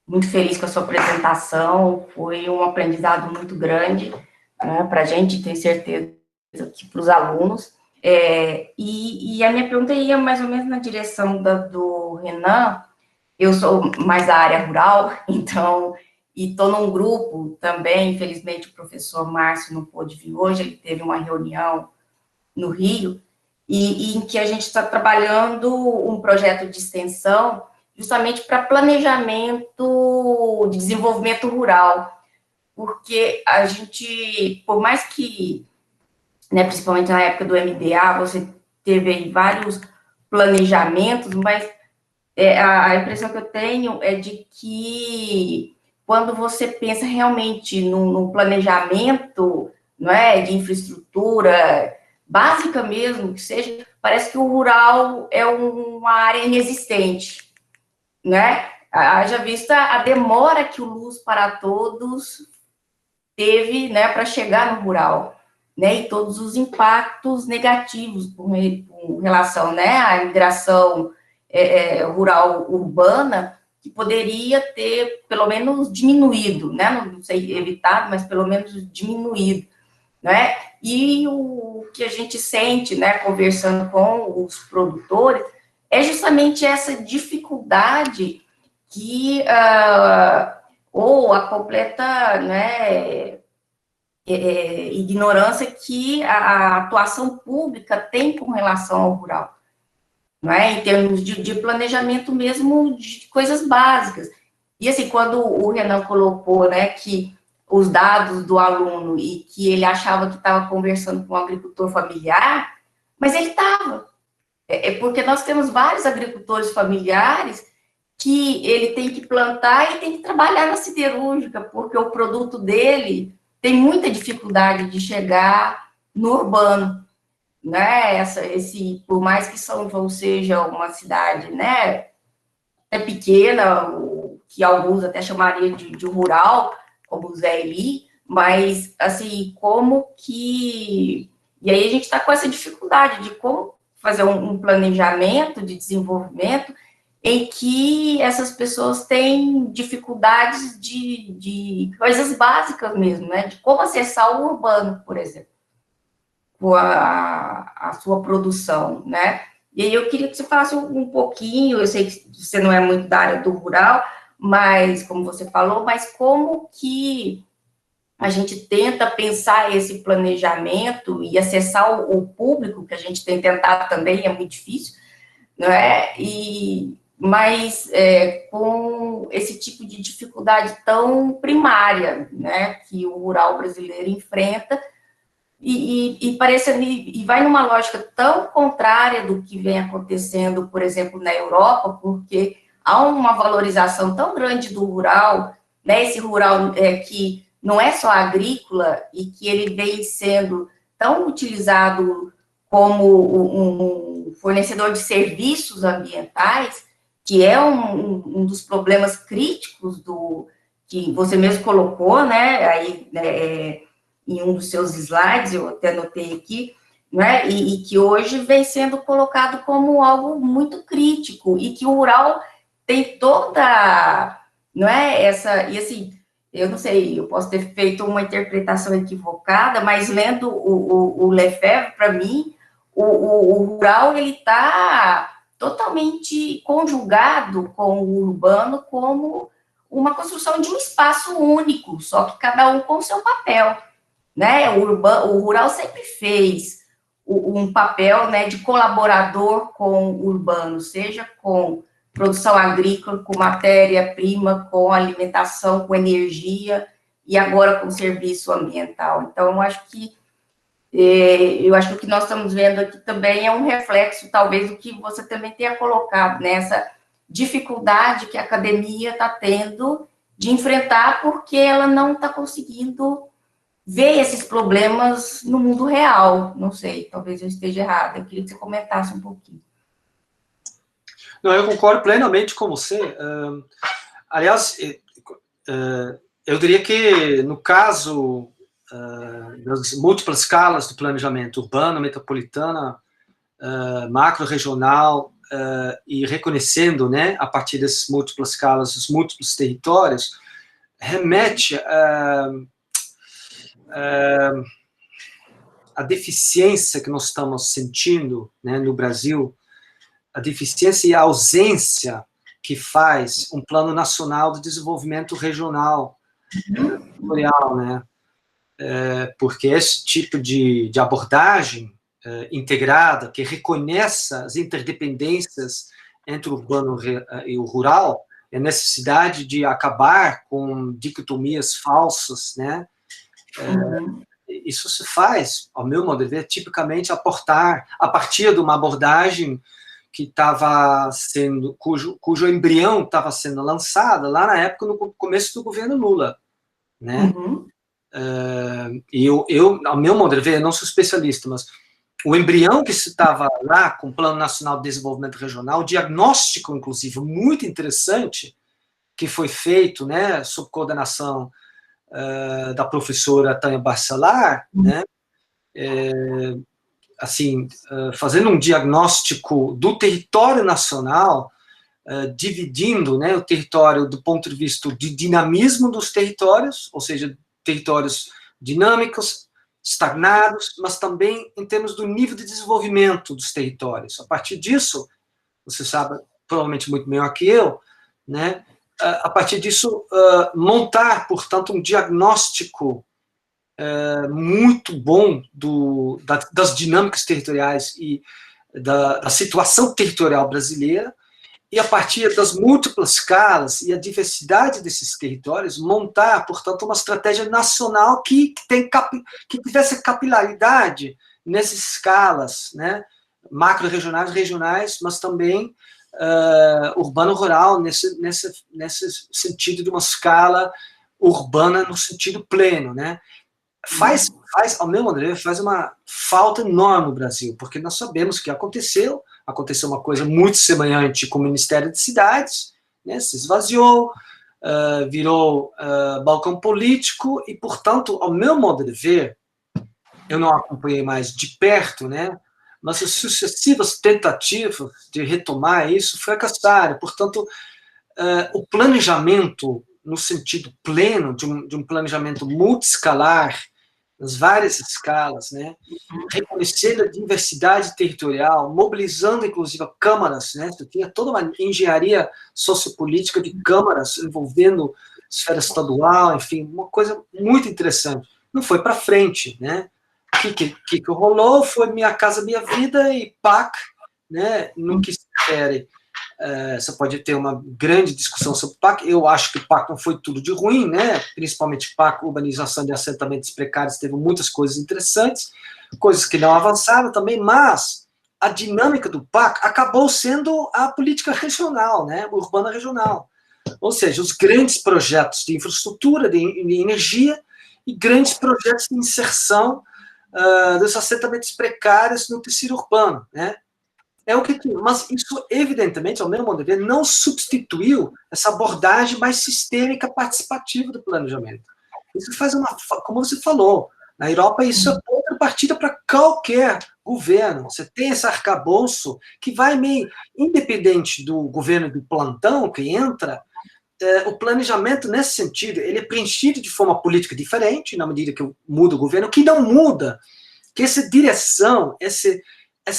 muito feliz com a sua apresentação, foi um aprendizado muito grande, né, para a gente, tenho certeza que para os alunos. E a minha pergunta ia mais ou menos na direção do Renan. Eu sou mais da área rural, então, e estou num grupo também, infelizmente o professor Márcio não pôde vir hoje, ele teve uma reunião no Rio, e em que a gente está trabalhando um projeto de extensão justamente para planejamento de desenvolvimento rural, porque a gente, por mais que, né, principalmente na época do MDA, você teve aí vários planejamentos, mas a impressão que eu tenho é de que quando você pensa realmente no planejamento, não é, de infraestrutura básica mesmo, que seja, parece que o rural é uma área inexistente, né? Haja vista a demora que o Luz para Todos teve, né, para chegar no rural, né, e todos os impactos negativos com relação, né, à migração rural urbana, que poderia ter, pelo menos, diminuído, né? Não sei, evitado, mas pelo menos diminuído, né? E o que a gente sente, né, conversando com os produtores, é justamente essa dificuldade que, ou a completa, né, ignorância que a atuação pública tem com relação ao rural, não é? Em termos de planejamento mesmo de coisas básicas. E assim, quando o Renan colocou, né, que os dados do aluno e que ele achava que estava conversando com um agricultor familiar, mas ele estava. Porque nós temos vários agricultores familiares que ele tem que plantar e tem que trabalhar na siderúrgica, porque o produto dele tem muita dificuldade de chegar no urbano, né? Por mais que São João seja uma cidade, né, é pequena, que alguns até chamariam de rural, como o Zé Eli, mas, assim, como que... E aí a gente está com essa dificuldade de como fazer um planejamento de desenvolvimento em que essas pessoas têm dificuldades de coisas básicas mesmo, né? De como acessar o urbano, por exemplo, com a sua produção, né? E aí eu queria que você falasse um pouquinho, eu sei que você não é muito da área do rural, mas, como você falou, mas como que a gente tenta pensar esse planejamento e acessar o público, que a gente tem tentado também, é muito difícil, não é? Mas com esse tipo de dificuldade tão primária, né, que o rural brasileiro enfrenta, e vai numa lógica tão contrária do que vem acontecendo, por exemplo, na Europa, porque há uma valorização tão grande do rural, né, esse rural que não é só agrícola e que ele vem sendo tão utilizado como um fornecedor de serviços ambientais, que é um dos problemas críticos que você mesmo colocou, né, aí, em um dos seus slides, eu até anotei aqui, né, e que hoje vem sendo colocado como algo muito crítico, e que o rural tem toda, não é, e assim, eu não sei, eu posso ter feito uma interpretação equivocada, mas lendo o Lefebvre, para mim, o rural, ele está totalmente conjugado com o urbano como uma construção de um espaço único, só que cada um com o seu papel, né? O rural sempre fez um papel, né, de colaborador com o urbano, seja com produção agrícola, com matéria-prima, com alimentação, com energia, e agora com serviço ambiental. Então, eu acho que o que nós estamos vendo aqui também é um reflexo, talvez, do que você também tenha colocado, né? Essa dificuldade que a academia está tendo de enfrentar, porque ela não está conseguindo ver esses problemas no mundo real. Não sei, talvez eu esteja errada. Eu queria que você comentasse um pouquinho. Não, eu concordo plenamente com você. Aliás, eu diria que, no caso das múltiplas escalas do planejamento urbano, metropolitana, macro-regional, e reconhecendo, né, a partir dessas múltiplas escalas, os múltiplos territórios, remete a deficiência que nós estamos sentindo, né, no Brasil, a deficiência e a ausência que faz um plano nacional de desenvolvimento regional, territorial, né? Porque esse tipo de abordagem integrada, que reconheça as interdependências entre o urbano e o rural, a necessidade de acabar com dicotomias falsas, né? Isso se faz, ao meu modo de ver, tipicamente a partir de uma abordagem que estava sendo, cujo embrião estava sendo lançado lá na época, no começo do governo Lula, né? E eu, ao meu modo de ver, eu não sou especialista, mas o embrião que se estava lá com o Plano Nacional de Desenvolvimento Regional, o diagnóstico, inclusive, muito interessante, que foi feito, né, sob coordenação da professora Tânia Barcelar, né, assim, fazendo um diagnóstico do território nacional, dividindo, né, o território do ponto de vista de dinamismo dos territórios, ou seja, territórios dinâmicos, estagnados, mas também em termos do nível de desenvolvimento dos territórios. A partir disso, você sabe provavelmente muito melhor que eu, né, a partir disso, montar, portanto, um diagnóstico muito bom das dinâmicas territoriais e da situação territorial brasileira, e a partir das múltiplas escalas e a diversidade desses territórios, montar, portanto, uma estratégia nacional que tivesse capilaridade nessas escalas, né, macro-regionais, regionais, mas também urbano-rural, nesse sentido de uma escala urbana no sentido pleno, né? Ao meu modo de ver, faz uma falta enorme no Brasil, porque nós sabemos que aconteceu uma coisa muito semelhante com o Ministério de Cidades, né, se esvaziou, virou balcão político, e, portanto, ao meu modo de ver, eu não acompanhei mais de perto, né, mas as sucessivas tentativas de retomar isso fracassaram. Portanto, o planejamento, no sentido pleno, de um planejamento multiscalar, nas várias escalas, né, reconhecendo a diversidade territorial, mobilizando, inclusive, câmaras, né, tinha toda uma engenharia sociopolítica de câmaras envolvendo esfera estadual, enfim, uma coisa muito interessante. Não foi para frente, né? O que rolou foi Minha Casa Minha Vida e PAC, né, no que se refere. Você pode ter uma grande discussão sobre PAC. Eu acho que PAC não foi tudo de ruim, né? Principalmente PAC, urbanização de assentamentos precários, teve muitas coisas interessantes, coisas que não avançaram também, mas a dinâmica do PAC acabou sendo a política regional, né? Urbana regional. Ou seja, os grandes projetos de infraestrutura, de energia, e grandes projetos de inserção dos assentamentos precários no tecido urbano, né? Mas isso, evidentemente, ao meu modo de ver, não substituiu essa abordagem mais sistêmica participativa do planejamento. Isso faz como você falou, na Europa isso é outra partida para qualquer governo. Você tem esse arcabouço que vai meio, independente do governo do plantão que entra, o planejamento, nesse sentido, ele é preenchido de forma política diferente, na medida que muda o governo, que não muda, que essa direção, esse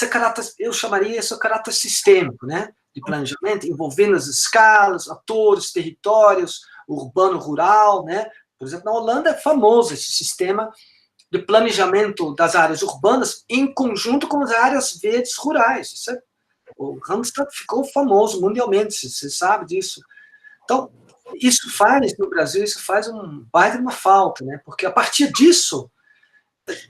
caráter, eu chamaria esse caráter sistêmico, né, de planejamento, envolvendo as escalas, atores, territórios, urbano, rural, né. Por exemplo, na Holanda é famoso esse sistema de planejamento das áreas urbanas em conjunto com as áreas verdes rurais. O Randstad ficou famoso mundialmente, você sabe disso. Então, isso faz, no Brasil, baita uma falta, né, porque a partir disso,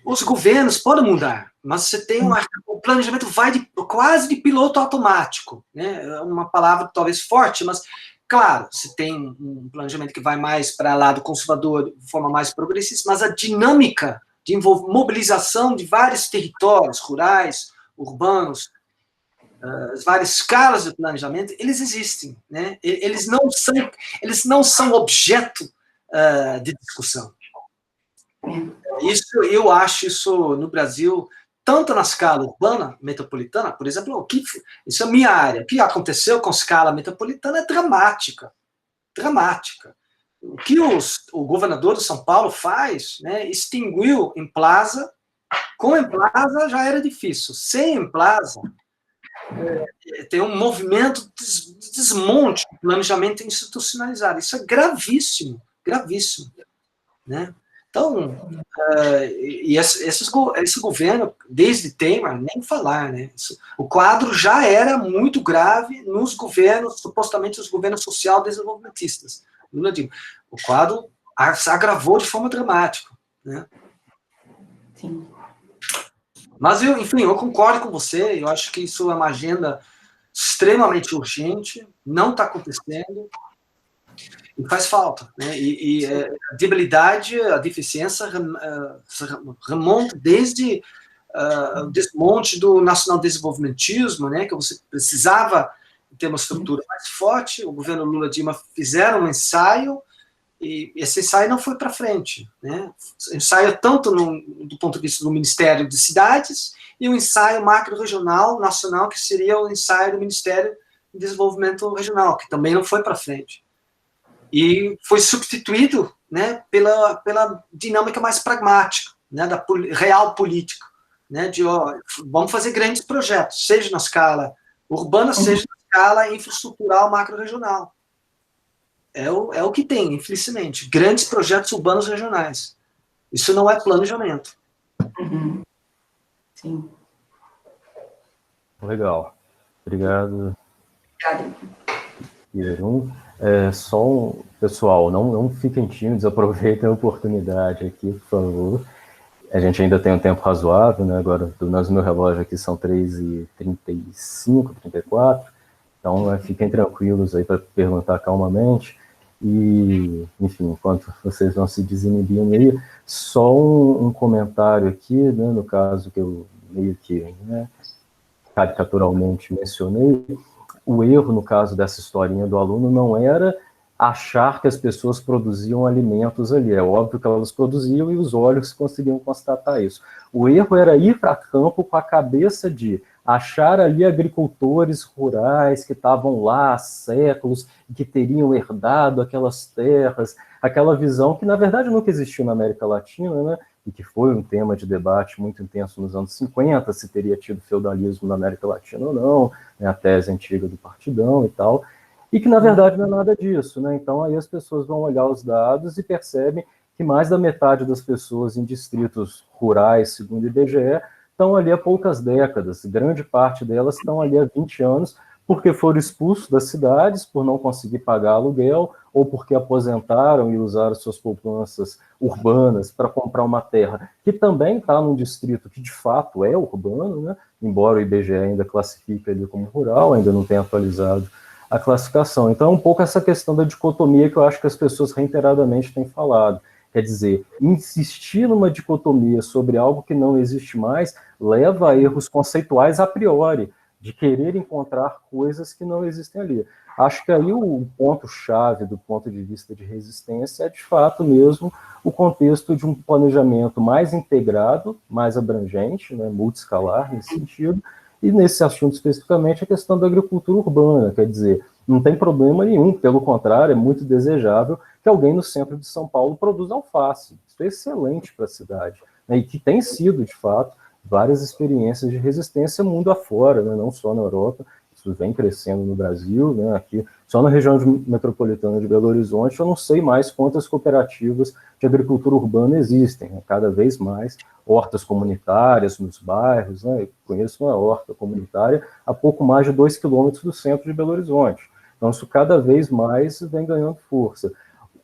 os governos podem mudar, mas você tem o planejamento vai quase de piloto automático, né? É uma palavra talvez forte, mas, claro, você tem um planejamento que vai mais para lá do conservador, de forma mais progressista, mas a dinâmica de mobilização de vários territórios, rurais, urbanos, as várias escalas de planejamento, eles existem, né? Eles não são objeto de discussão. Eu acho isso no Brasil, tanto na escala urbana, metropolitana, por exemplo, isso é a minha área. O que aconteceu com a escala metropolitana é dramática. O que o governador de São Paulo faz, né, extinguiu Emplaza. Com Emplaza já era difícil. Sem Emplaza, tem um movimento de desmonte, planejamento institucionalizado. Isso é gravíssimo, né? Então, esse governo, desde Temer, nem falar, né? O quadro já era muito grave nos governos, supostamente os governos social-desenvolvimentistas. O quadro se agravou de forma dramática, né? Sim. Mas, enfim, eu concordo com você, eu acho que isso é uma agenda extremamente urgente, não está acontecendo, e faz falta, né? E a debilidade, a deficiência remonta desde o desmonte do nacional-desenvolvimentismo, né? Que você precisava ter uma estrutura mais forte. O governo Lula e Dilma fizeram um ensaio, e esse ensaio não foi para frente, né? Ensaio tanto do ponto de vista do Ministério de Cidades, e o ensaio macro-regional, nacional, que seria o ensaio do Ministério em desenvolvimento regional, que também não foi para frente. E foi substituído, né, pela dinâmica mais pragmática, né, da real política, né, de vamos fazer grandes projetos, seja na escala urbana, seja na escala infraestrutural macro-regional. É o que tem, infelizmente, grandes projetos urbanos regionais. Isso não é planejamento. Uhum. Sim. Legal. Obrigado. Obrigada. Pessoal, não fiquem tímidos, aproveitem a oportunidade aqui, por favor. A gente ainda tem um tempo razoável, né? Agora, no meu relógio aqui são 3h35, 34, então fiquem tranquilos aí para perguntar calmamente. E, enfim, enquanto vocês vão se desinibindo aí, só um comentário aqui, né, no caso que eu meio que, né, caricaturalmente mencionei, o erro, no caso dessa historinha do aluno, não era achar que as pessoas produziam alimentos ali. É óbvio que elas produziam e os olhos conseguiam constatar isso. O erro era ir para campo com a cabeça de achar ali agricultores rurais que estavam lá há séculos e que teriam herdado aquelas terras, aquela visão que, na verdade, nunca existiu na América Latina, né? E que foi um tema de debate muito intenso nos anos 50, se teria tido feudalismo na América Latina ou não, né? A tese antiga do Partidão e tal, e que, na verdade, não é nada disso, né? Então, aí as pessoas vão olhar os dados e percebem que mais da metade das pessoas em distritos rurais, segundo o IBGE, estão ali há poucas décadas. Grande parte delas estão ali há 20 anos, porque foram expulsos das cidades por não conseguir pagar aluguel, ou porque aposentaram e usaram suas poupanças urbanas para comprar uma terra que também está num distrito que de fato é urbano, né? Embora o IBGE ainda classifique ele como rural, ainda não tenha atualizado a classificação. Então, é um pouco essa questão da dicotomia que eu acho que as pessoas reiteradamente têm falado. Quer dizer, insistir numa dicotomia sobre algo que não existe mais leva a erros conceituais a priori, de querer encontrar coisas que não existem ali. Acho que aí o ponto-chave do ponto de vista de resistência é, de fato mesmo, o contexto de um planejamento mais integrado, mais abrangente, né, multiscalar nesse sentido, e nesse assunto especificamente a questão da agricultura urbana, quer dizer, não tem problema nenhum, pelo contrário, é muito desejável que alguém no centro de São Paulo produza alface. Isso é excelente para a cidade, né, e que tem sido, de fato, várias experiências de resistência mundo afora, né, não só na Europa, isso vem crescendo no Brasil, né, aqui, só na região metropolitana de Belo Horizonte, eu não sei mais quantas cooperativas de agricultura urbana existem, né, cada vez mais, hortas comunitárias nos bairros, né, eu conheço uma horta comunitária a pouco mais de 2 quilômetros do centro de Belo Horizonte, então isso cada vez mais vem ganhando força.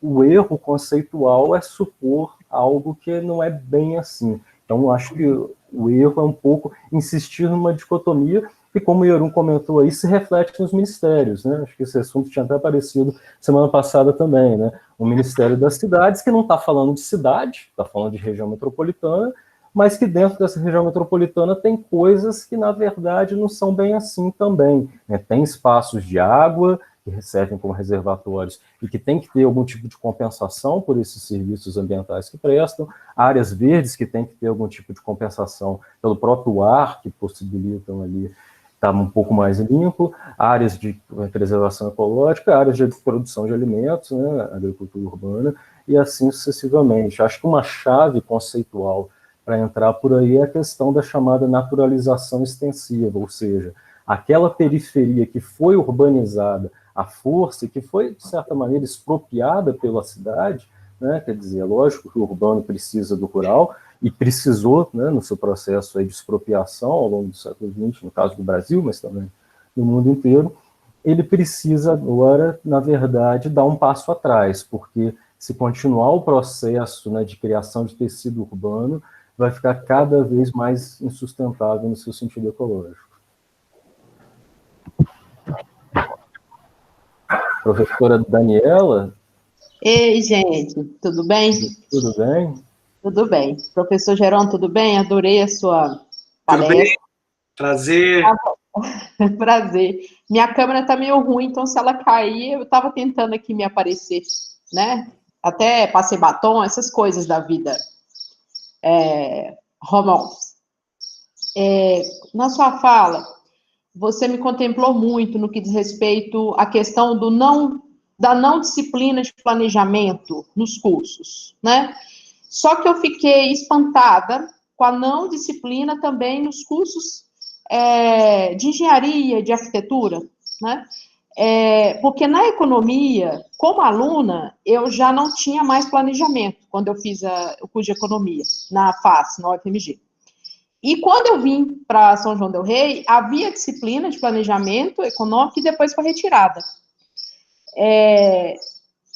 O erro conceitual é supor algo que não é bem assim. Então, acho que o erro é um pouco insistir numa dicotomia, e como o Jeroen comentou aí, se reflete nos ministérios, né? Acho que esse assunto tinha até aparecido semana passada também, né? O Ministério das Cidades, que não está falando de cidade, está falando de região metropolitana, mas que dentro dessa região metropolitana tem coisas que, na verdade, não são bem assim também, né? Tem espaços de água, que recebem como reservatórios e que tem que ter algum tipo de compensação por esses serviços ambientais que prestam, áreas verdes que tem que ter algum tipo de compensação pelo próprio ar que possibilitam ali estar um pouco mais limpo, áreas de preservação ecológica, áreas de produção de alimentos, né, agricultura urbana, e assim sucessivamente. Acho que uma chave conceitual para entrar por aí é a questão da chamada naturalização extensiva, ou seja, aquela periferia que foi urbanizada à força e que foi, de certa maneira, expropriada pela cidade, né? Quer dizer, é lógico que o urbano precisa do rural e precisou, né, no seu processo aí de expropriação ao longo do século XX, no caso do Brasil, mas também no mundo inteiro, ele precisa agora, na verdade, dar um passo atrás, porque se continuar o processo, né, de criação de tecido urbano, vai ficar cada vez mais insustentável no seu sentido ecológico. Professora Daniela? Ei, gente, tudo bem? Tudo bem? Tudo bem. Professor Gerão, tudo bem? Adorei a sua palestra. Tudo bem? Prazer. Prazer. Minha câmera tá meio ruim, então se ela cair, eu estava tentando aqui me aparecer, né? Até passei batom, essas coisas da vida. Home office. Na sua fala, você me contemplou muito no que diz respeito à questão da não disciplina de planejamento nos cursos, né? Só que eu fiquei espantada com a não disciplina também nos cursos de engenharia, de arquitetura, né? Porque na economia, como aluna, eu já não tinha mais planejamento quando eu fiz o curso de economia na FAS, na UFMG. E quando eu vim para São João del Rei, havia disciplina de planejamento econômico e depois foi retirada.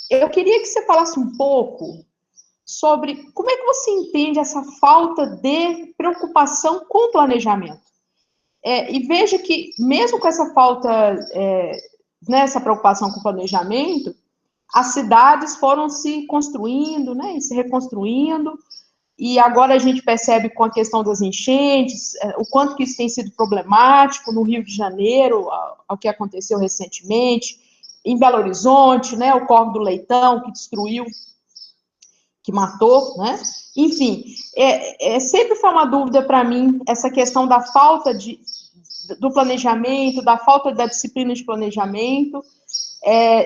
Eu queria que você falasse um pouco sobre como é que você entende essa falta de preocupação com o planejamento. E veja que, mesmo com essa falta, essa preocupação com o planejamento, as cidades foram se construindo, né, e se reconstruindo, e agora a gente percebe com a questão das enchentes, o quanto que isso tem sido problemático no Rio de Janeiro, ao que aconteceu recentemente, em Belo Horizonte, né, o Córrego do Leitão, que destruiu, que matou, né? Enfim, sempre foi uma dúvida para mim essa questão da falta do planejamento, da falta da disciplina de planejamento,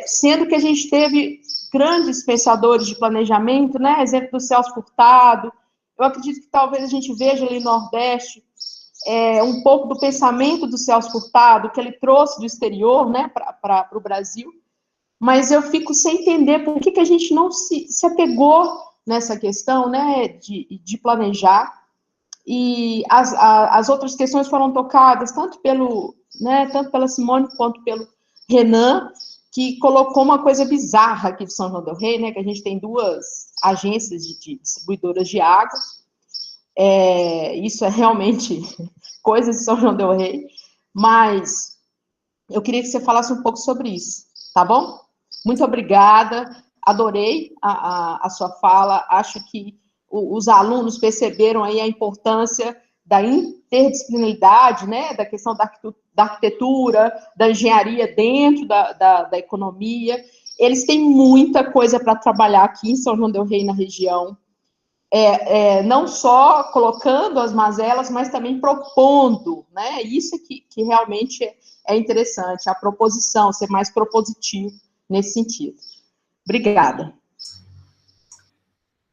sendo que a gente teve grandes pensadores de planejamento, né? Exemplo do Celso Furtado. Eu acredito que talvez a gente veja ali no Nordeste um pouco do pensamento do Celso Furtado, que ele trouxe do exterior, né, para o Brasil, mas eu fico sem entender por que a gente não se apegou nessa questão, né, de planejar, e as outras questões foram tocadas tanto pela Simone quanto pelo Renan, que colocou uma coisa bizarra aqui de São João del Rei, né, que a gente tem 2 agências de distribuidoras de água, isso é realmente coisa de São João del Rei, mas eu queria que você falasse um pouco sobre isso, tá bom? Muito obrigada, adorei a sua fala, acho que os alunos perceberam aí a importância da interdisciplinaridade, né, da questão da arquitetura, da engenharia dentro da economia. Eles têm muita coisa para trabalhar aqui em São João del Rei, na região, não só colocando as mazelas, mas também propondo, né, isso que realmente é interessante, a proposição, ser mais propositivo nesse sentido. Obrigada.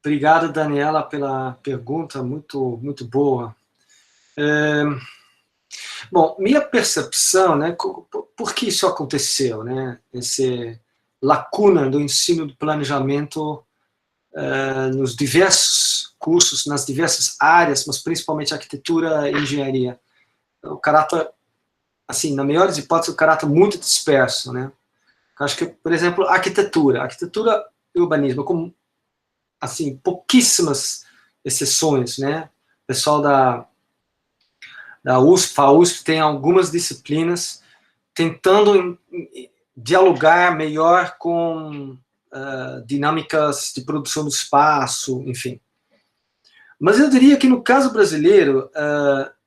Obrigado, Daniela, pela pergunta muito, muito boa. Bom, minha percepção, né, por que isso aconteceu, né, essa lacuna do ensino do planejamento nos diversos cursos, nas diversas áreas, mas principalmente arquitetura e engenharia. O caráter, assim, na melhor das hipóteses, o caráter muito disperso, né. Eu acho que, por exemplo, arquitetura e urbanismo, como, assim, pouquíssimas exceções, né? O pessoal da USP, a USP tem algumas disciplinas tentando dialogar melhor com dinâmicas de produção do espaço, enfim. Mas eu diria que no caso brasileiro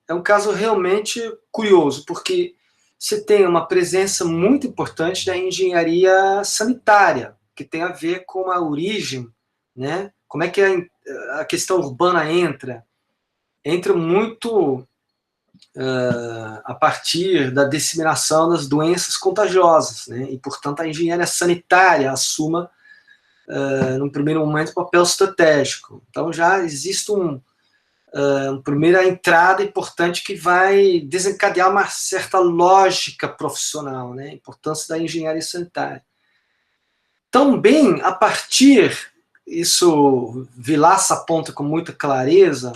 é um caso realmente curioso, porque você tem uma presença muito importante da engenharia sanitária, que tem a ver com a origem, né? Como é que a questão urbana entra muito a partir da disseminação das doenças contagiosas, né? E, portanto, a engenharia sanitária assuma, num primeiro momento, um papel estratégico. Então, já existe uma primeira entrada importante que vai desencadear uma certa lógica profissional, né? A importância da engenharia sanitária. Também, a partir, isso Vilaça aponta com muita clareza,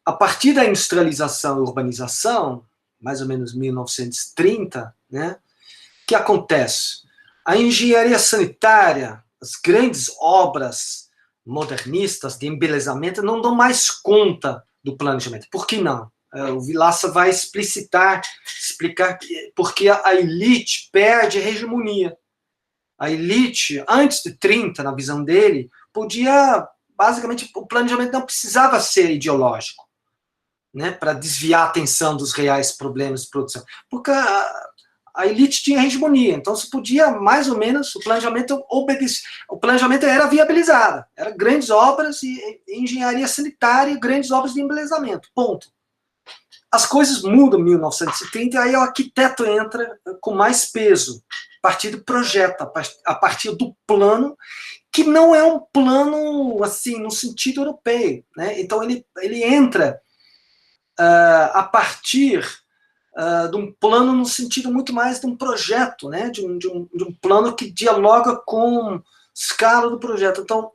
a partir da industrialização e urbanização, mais ou menos 1930, né, que acontece? A engenharia sanitária, as grandes obras modernistas de embelezamento não dão mais conta do planejamento. Por que não? O Vilaça vai explicar porque a elite perde a hegemonia. A elite, antes de 30, na visão dele, podia, basicamente, o planejamento não precisava ser ideológico, né, para desviar a atenção dos reais problemas de produção. Porque a elite tinha hegemonia, então se podia, mais ou menos, o planejamento obedecer. O planejamento era viabilizado, era grandes obras e engenharia sanitária e grandes obras de embelezamento, ponto. as coisas mudam em 1930, e aí o arquiteto entra com mais peso, a partir do projeto, a partir do plano, que não é um plano, assim, no sentido europeu, né? Então, ele entra a partir de um plano no sentido muito mais de um projeto, né? De um plano que dialoga com a escala do projeto. Então,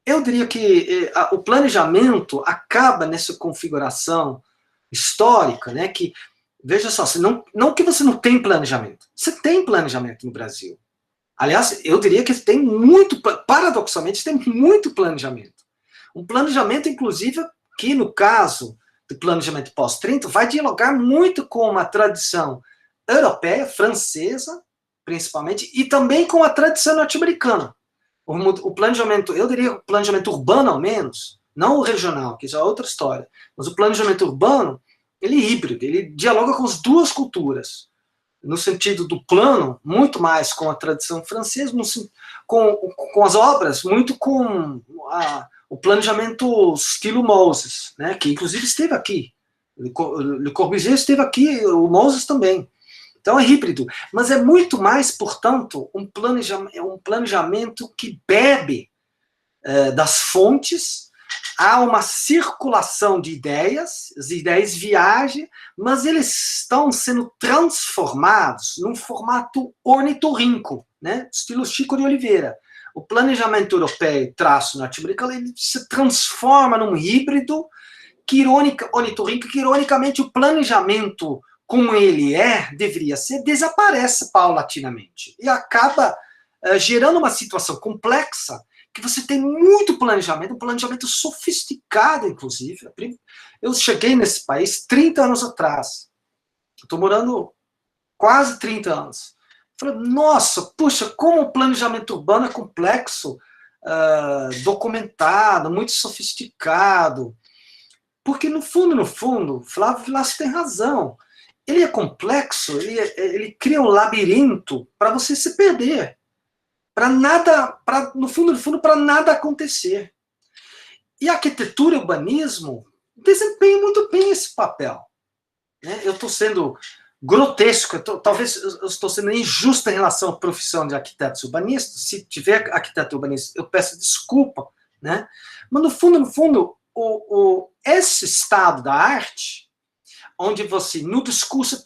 eu diria que o planejamento acaba nessa configuração histórica, né? Que, veja só, não que você não tem planejamento. Você tem planejamento no Brasil. Aliás, eu diria que tem muito, paradoxalmente, tem muito planejamento. Um planejamento, inclusive, que no caso do planejamento pós-30, vai dialogar muito com uma tradição europeia, francesa, principalmente, e também com a tradição norte-americana. O planejamento, eu diria o planejamento urbano, ao menos, não o regional, que já é outra história, mas o planejamento urbano, ele é híbrido, ele dialoga com as duas culturas, no sentido do plano, muito mais com a tradição francesa, com as obras, muito com o planejamento estilo Moses, né, que inclusive esteve aqui. Le Corbusier esteve aqui, o Moses também. Então é híbrido, mas é muito mais, portanto, um planejamento que bebe das fontes. Há uma circulação de ideias, as ideias viajam, mas eles estão sendo transformados num formato ornitorrinco, né? Estilo Chico de Oliveira. O planejamento europeu, traço norte-americano, ele se transforma num híbrido ornitorrinco, que ironicamente o planejamento como ele deveria ser, desaparece paulatinamente e acaba gerando uma situação complexa, que você tem muito planejamento, um planejamento sofisticado, inclusive. Eu cheguei nesse país 30 anos atrás. Estou morando quase 30 anos. Falei, nossa, puxa, como o planejamento urbano é complexo, documentado, muito sofisticado. Porque, no fundo, Flávio Vilaça tem razão. Ele é complexo, ele cria um labirinto para você se perder. Para nada, no fundo, para nada acontecer. E a arquitetura e o urbanismo desempenham muito bem esse papel. Né? Eu estou sendo grotesco, talvez eu estou sendo injusto em relação à profissão de arquitetos urbanistas. Se tiver arquiteto urbanista, eu peço desculpa. Né? Mas, no fundo, esse estado da arte, onde você, no discurso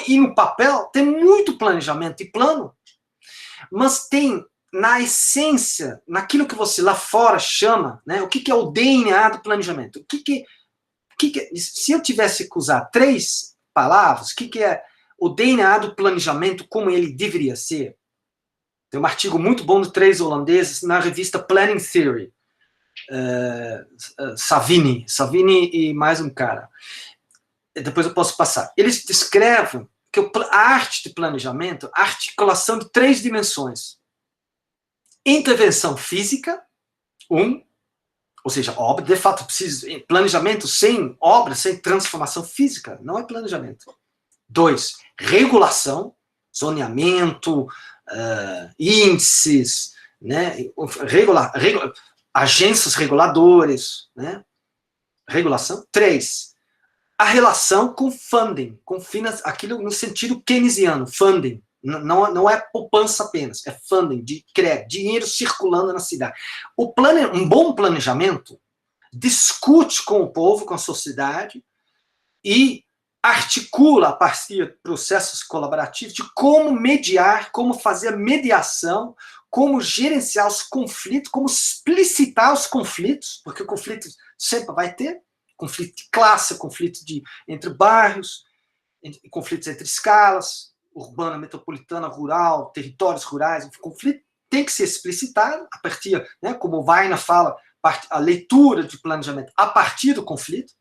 e no papel, tem muito planejamento e plano, mas tem, na essência, naquilo que você lá fora chama, né, o que é o DNA do planejamento? Se eu tivesse que usar 3 palavras, o que é o DNA do planejamento como ele deveria ser? Tem um artigo muito bom de 3 holandeses na revista Planning Theory, Savini e mais um cara. Depois eu posso passar. Eles descrevem que a arte de planejamento, a articulação de 3 dimensões. Intervenção física, ou seja, obra, de fato, planejamento sem obra, sem transformação física, não é planejamento. 2, regulação, zoneamento, índices, né, agências reguladoras, né, regulação. 3, a relação com funding, aquilo no sentido keynesiano, funding. Não é poupança apenas, é funding, de crédito, dinheiro circulando na cidade. Um bom planejamento discute com o povo, com a sociedade, e articula a partir de processos colaborativos de como mediar, como fazer a mediação, como gerenciar os conflitos, como explicitar os conflitos, porque o conflito sempre vai ter, conflito de classe, conflito entre bairros, conflitos entre escalas, urbana, metropolitana, rural, territórios rurais, o conflito tem que ser explicitado a partir, né, como o Weiner fala, a leitura de planejamento a partir do conflito,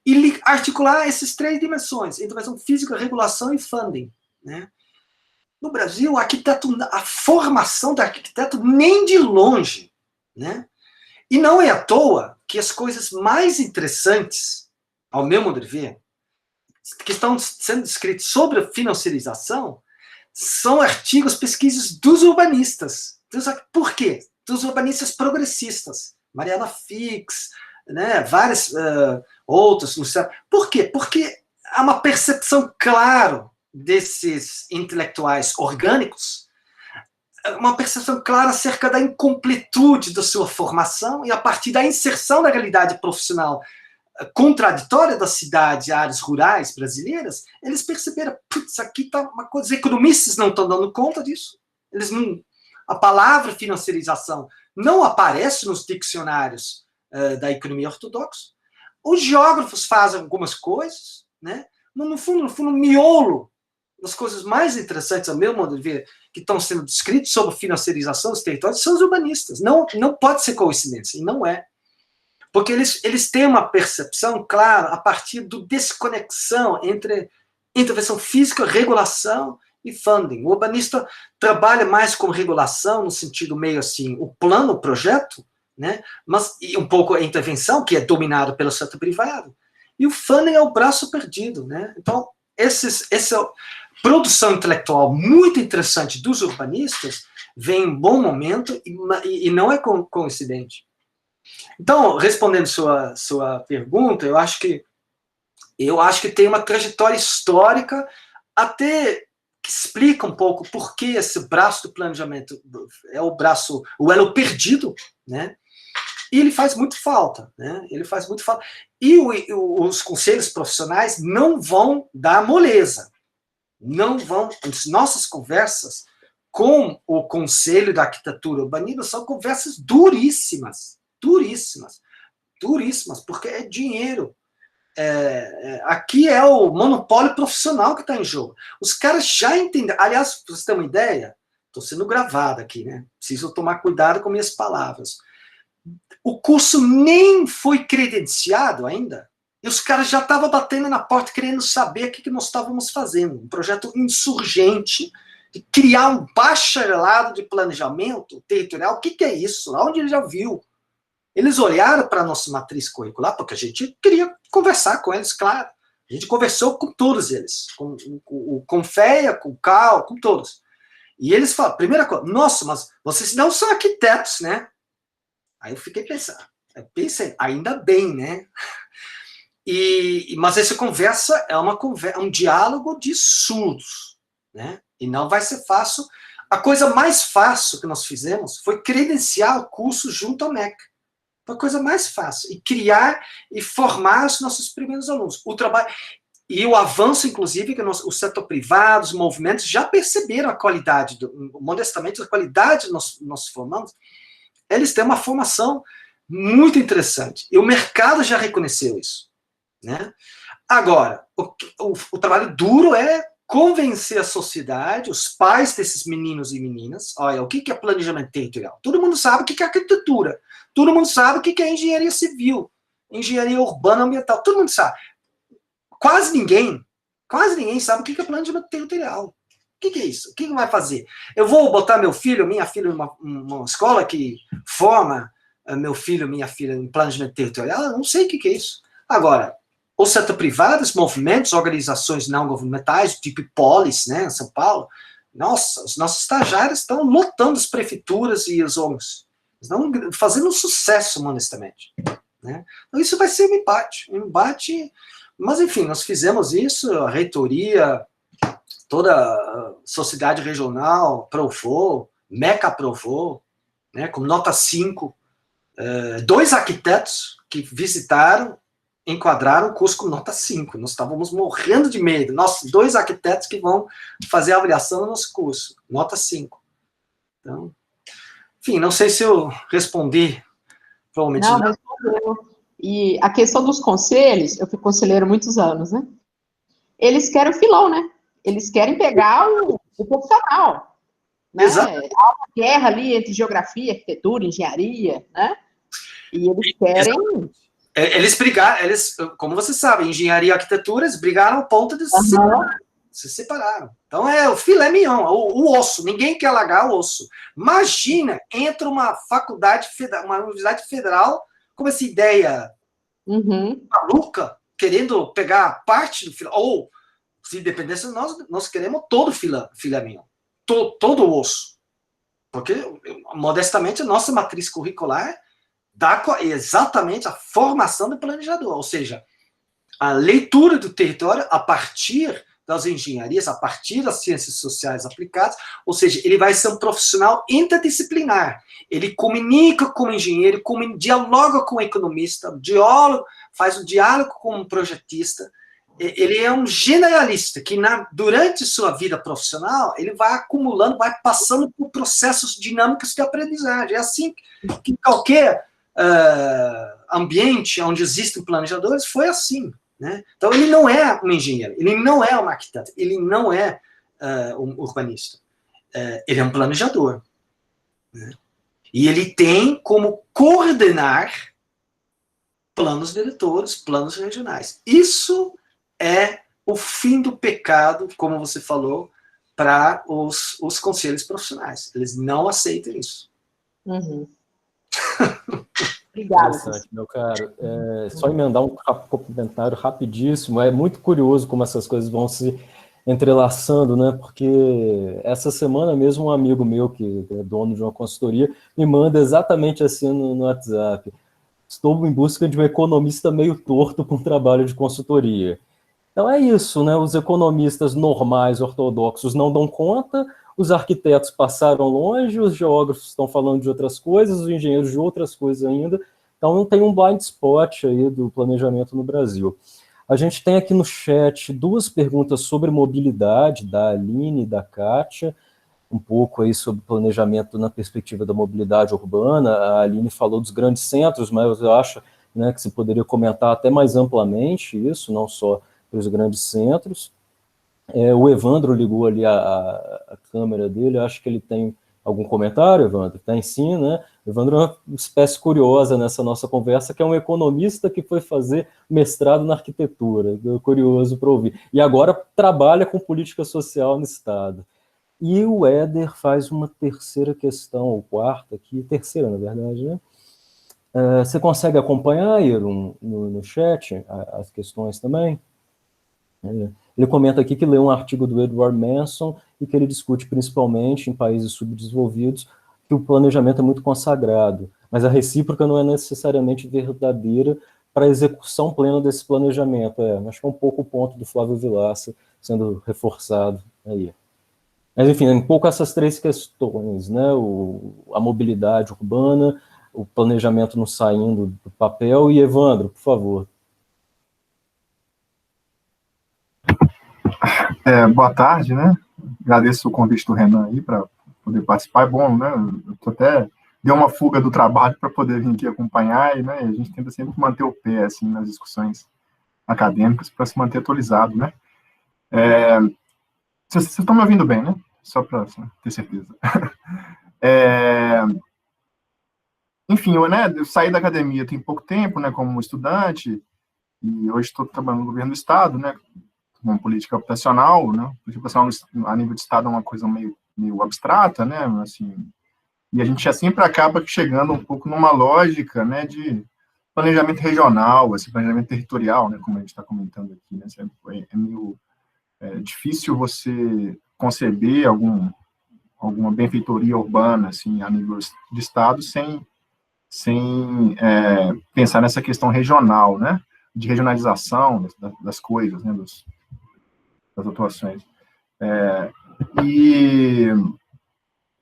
e articular essas 3 dimensões, intervenção física, regulação e funding. Né? No Brasil, a formação do arquiteto nem de longe. Né? E não é à toa que as coisas mais interessantes, ao meu modo de ver, que estão sendo escritos sobre a financiarização, são artigos, pesquisas dos urbanistas. Por quê? Dos urbanistas progressistas. Mariana Fix, né, várias outras. Por quê? Porque há uma percepção clara desses intelectuais orgânicos, uma percepção clara acerca da incompletude da sua formação e a partir da inserção da realidade profissional contraditória da cidade, áreas rurais brasileiras, eles perceberam, putz, aqui está uma coisa, os economistas não estão dando conta disso, eles não, a palavra financiarização não aparece nos dicionários da economia ortodoxa, os geógrafos fazem algumas coisas, né? No fundo, no miolo das coisas mais interessantes, a meu modo de ver, que estão sendo descritos sobre financiarização dos territórios, são os urbanistas. Não pode ser coincidência, e não é. Porque eles têm uma percepção clara a partir do desconexão entre intervenção física, regulação e funding. O urbanista trabalha mais com regulação, no sentido meio assim, o plano, o projeto, né? Mas e um pouco a intervenção, que é dominado pelo setor privado. E o funding é o braço perdido, né? Então, essa produção intelectual muito interessante dos urbanistas vem em um bom momento e não é coincidente. Então, respondendo sua pergunta, eu acho que tem uma trajetória histórica até que explica um pouco por que esse braço do planejamento é o elo perdido, né? E ele faz muito falta, né? Ele faz muito falta. E os conselhos profissionais não vão dar moleza. Não vão. As nossas conversas com o Conselho da Arquitetura Urbanismo são conversas duríssimas, porque é dinheiro. Aqui é o monopólio profissional que está em jogo. Os caras já entenderam. Aliás, para vocês terem uma ideia, estou sendo gravado aqui, né? Preciso tomar cuidado com minhas palavras. O curso nem foi credenciado ainda, e os caras já estavam batendo na porta querendo saber o que nós estávamos fazendo. Um projeto insurgente de criar um bacharelado de planejamento territorial. O que é isso? Onde ele já viu? Eles olharam para a nossa matriz curricular, porque a gente queria conversar com eles, claro. A gente conversou com todos eles, com FEA, com CAL, com todos. E eles falaram, primeira coisa, nossa, mas vocês não são arquitetos, né? Aí eu fiquei pensando, ainda bem, né? Mas essa conversa é um diálogo de surdos, né? E não vai ser fácil. A coisa mais fácil que nós fizemos foi credenciar o curso junto ao MEC. Foi a coisa mais fácil. E criar e formar os nossos primeiros alunos. O trabalho... E o avanço, inclusive, que o setor privado, os movimentos já perceberam a qualidade, modestamente, a qualidade que nós formamos. Eles têm uma formação muito interessante. E o mercado já reconheceu isso, né? Agora, o trabalho duro é convencer a sociedade, os pais desses meninos e meninas, olha, o que é planejamento territorial? Todo mundo sabe o que é arquitetura. Todo mundo sabe o que é engenharia civil, engenharia urbana ambiental. Todo mundo sabe. Quase ninguém sabe o que é planejamento territorial. O que é isso? O que vai fazer? Eu vou botar meu filho, minha filha, numa escola que forma meu filho, minha filha em planejamento territorial? Eu não sei o que é isso. Agora, o setor privado, os movimentos, organizações não governamentais, tipo Polis, né, em São Paulo, nossa, os nossos estagiários estão lotando as prefeituras e os órgãos. Estão fazendo um sucesso, honestamente. Né? Então, isso vai ser um embate. Mas, enfim, nós fizemos isso, a reitoria, toda a sociedade regional aprovou, MEC aprovou, né, com nota 5. 2 arquitetos que visitaram, enquadraram o curso com nota 5. Nós estávamos morrendo de medo. Nossos 2 arquitetos que vão fazer a avaliação do nosso curso, nota 5. Então, enfim, não sei se eu respondi. Provavelmente não. Respondeu. E a questão dos conselhos, eu fui conselheiro há muitos anos, né? Eles querem o filão, né? Eles querem pegar o profissional. Né? Exato. Há uma guerra ali entre geografia, arquitetura, engenharia, né? E eles querem... Exato. Eles brigaram, como você sabe, engenharia e arquitetura, eles brigaram ao ponto de se separaram. Então é o filé mignon, o osso. Ninguém quer largar o osso. Imagina, entra uma faculdade federal, uma universidade federal com essa ideia maluca, querendo pegar parte do filé. Ou, se dependesse de nós queremos todo o filé mignon. Todo o osso. Porque, modestamente, a nossa matriz curricular exatamente a formação do planejador, ou seja, a leitura do território a partir das engenharias, a partir das ciências sociais aplicadas, ou seja, ele vai ser um profissional interdisciplinar. Ele comunica com o engenheiro, dialoga com o economista, faz um diálogo com o projetista. Ele é um generalista que, durante sua vida profissional, ele vai acumulando, vai passando por processos dinâmicos de aprendizagem. É assim que qualquer ambiente onde existem planejadores foi assim. Né? Então, ele não é um engenheiro, ele não é um arquiteto, ele não é um urbanista. Ele é um planejador. Né? E ele tem como coordenar planos diretores, planos regionais. Isso é o fim do pecado, como você falou, para os conselhos profissionais. Eles não aceitam isso. Uhum. Obrigada. Interessante, meu caro. Só emendar um comentário rapidíssimo. É muito curioso como essas coisas vão se entrelaçando, né? Porque essa semana mesmo um amigo meu, que é dono de uma consultoria, me manda exatamente assim no WhatsApp. Estou em busca de um economista meio torto para um trabalho de consultoria. Então é isso, né? Os economistas normais, ortodoxos, não dão conta, os arquitetos passaram longe, os geógrafos estão falando de outras coisas, os engenheiros de outras coisas ainda. Então não tem um blind spot aí do planejamento no Brasil. A gente tem aqui no chat 2 perguntas sobre mobilidade, da Aline e da Kátia, um pouco aí sobre planejamento na perspectiva da mobilidade urbana. A Aline falou dos grandes centros, mas eu acho, né, que se poderia comentar até mais amplamente isso, não só para os grandes centros. O Evandro ligou ali a câmera dele, acho que ele tem algum comentário, Evandro? Tem sim, né? Evandro é uma espécie curiosa nessa nossa conversa, que é um economista que foi fazer mestrado na arquitetura, curioso para ouvir, e agora trabalha com política social no Estado. E o Éder faz uma terceira questão, ou quarta aqui, terceira, na verdade, né? Você consegue acompanhar, Iron, no chat, as questões também? Ele comenta aqui que leu um artigo do Edward Manson e que ele discute principalmente em países subdesenvolvidos que o planejamento é muito consagrado, mas a recíproca não é necessariamente verdadeira para a execução plena desse planejamento. Acho que é um pouco o ponto do Flávio Vilaça sendo reforçado aí. Mas, enfim, um pouco essas 3 questões, né? A mobilidade urbana, o planejamento não saindo do papel. E, Evandro, por favor. Boa tarde, né? Agradeço o convite do Renan aí para poder participar. É bom, né? Eu tô até deu uma fuga do trabalho para poder vir aqui acompanhar e, né, a gente tenta sempre manter o pé assim nas discussões acadêmicas para se manter atualizado, né? Vocês estão me ouvindo bem, né? Só para ter certeza. Enfim, eu saí da academia tem pouco tempo, né, como estudante, e hoje estou trabalhando no governo do Estado, né, com política habitacional, né, política habitacional a nível de Estado é uma coisa meio abstrata, né, assim, e a gente já sempre acaba chegando um pouco numa lógica, né, de planejamento regional, esse planejamento territorial, né, como a gente está comentando aqui, né, é meio difícil você conceber alguma benfeitoria urbana, assim, a nível de Estado, sem pensar nessa questão regional, né, de regionalização das coisas, né, das atuações.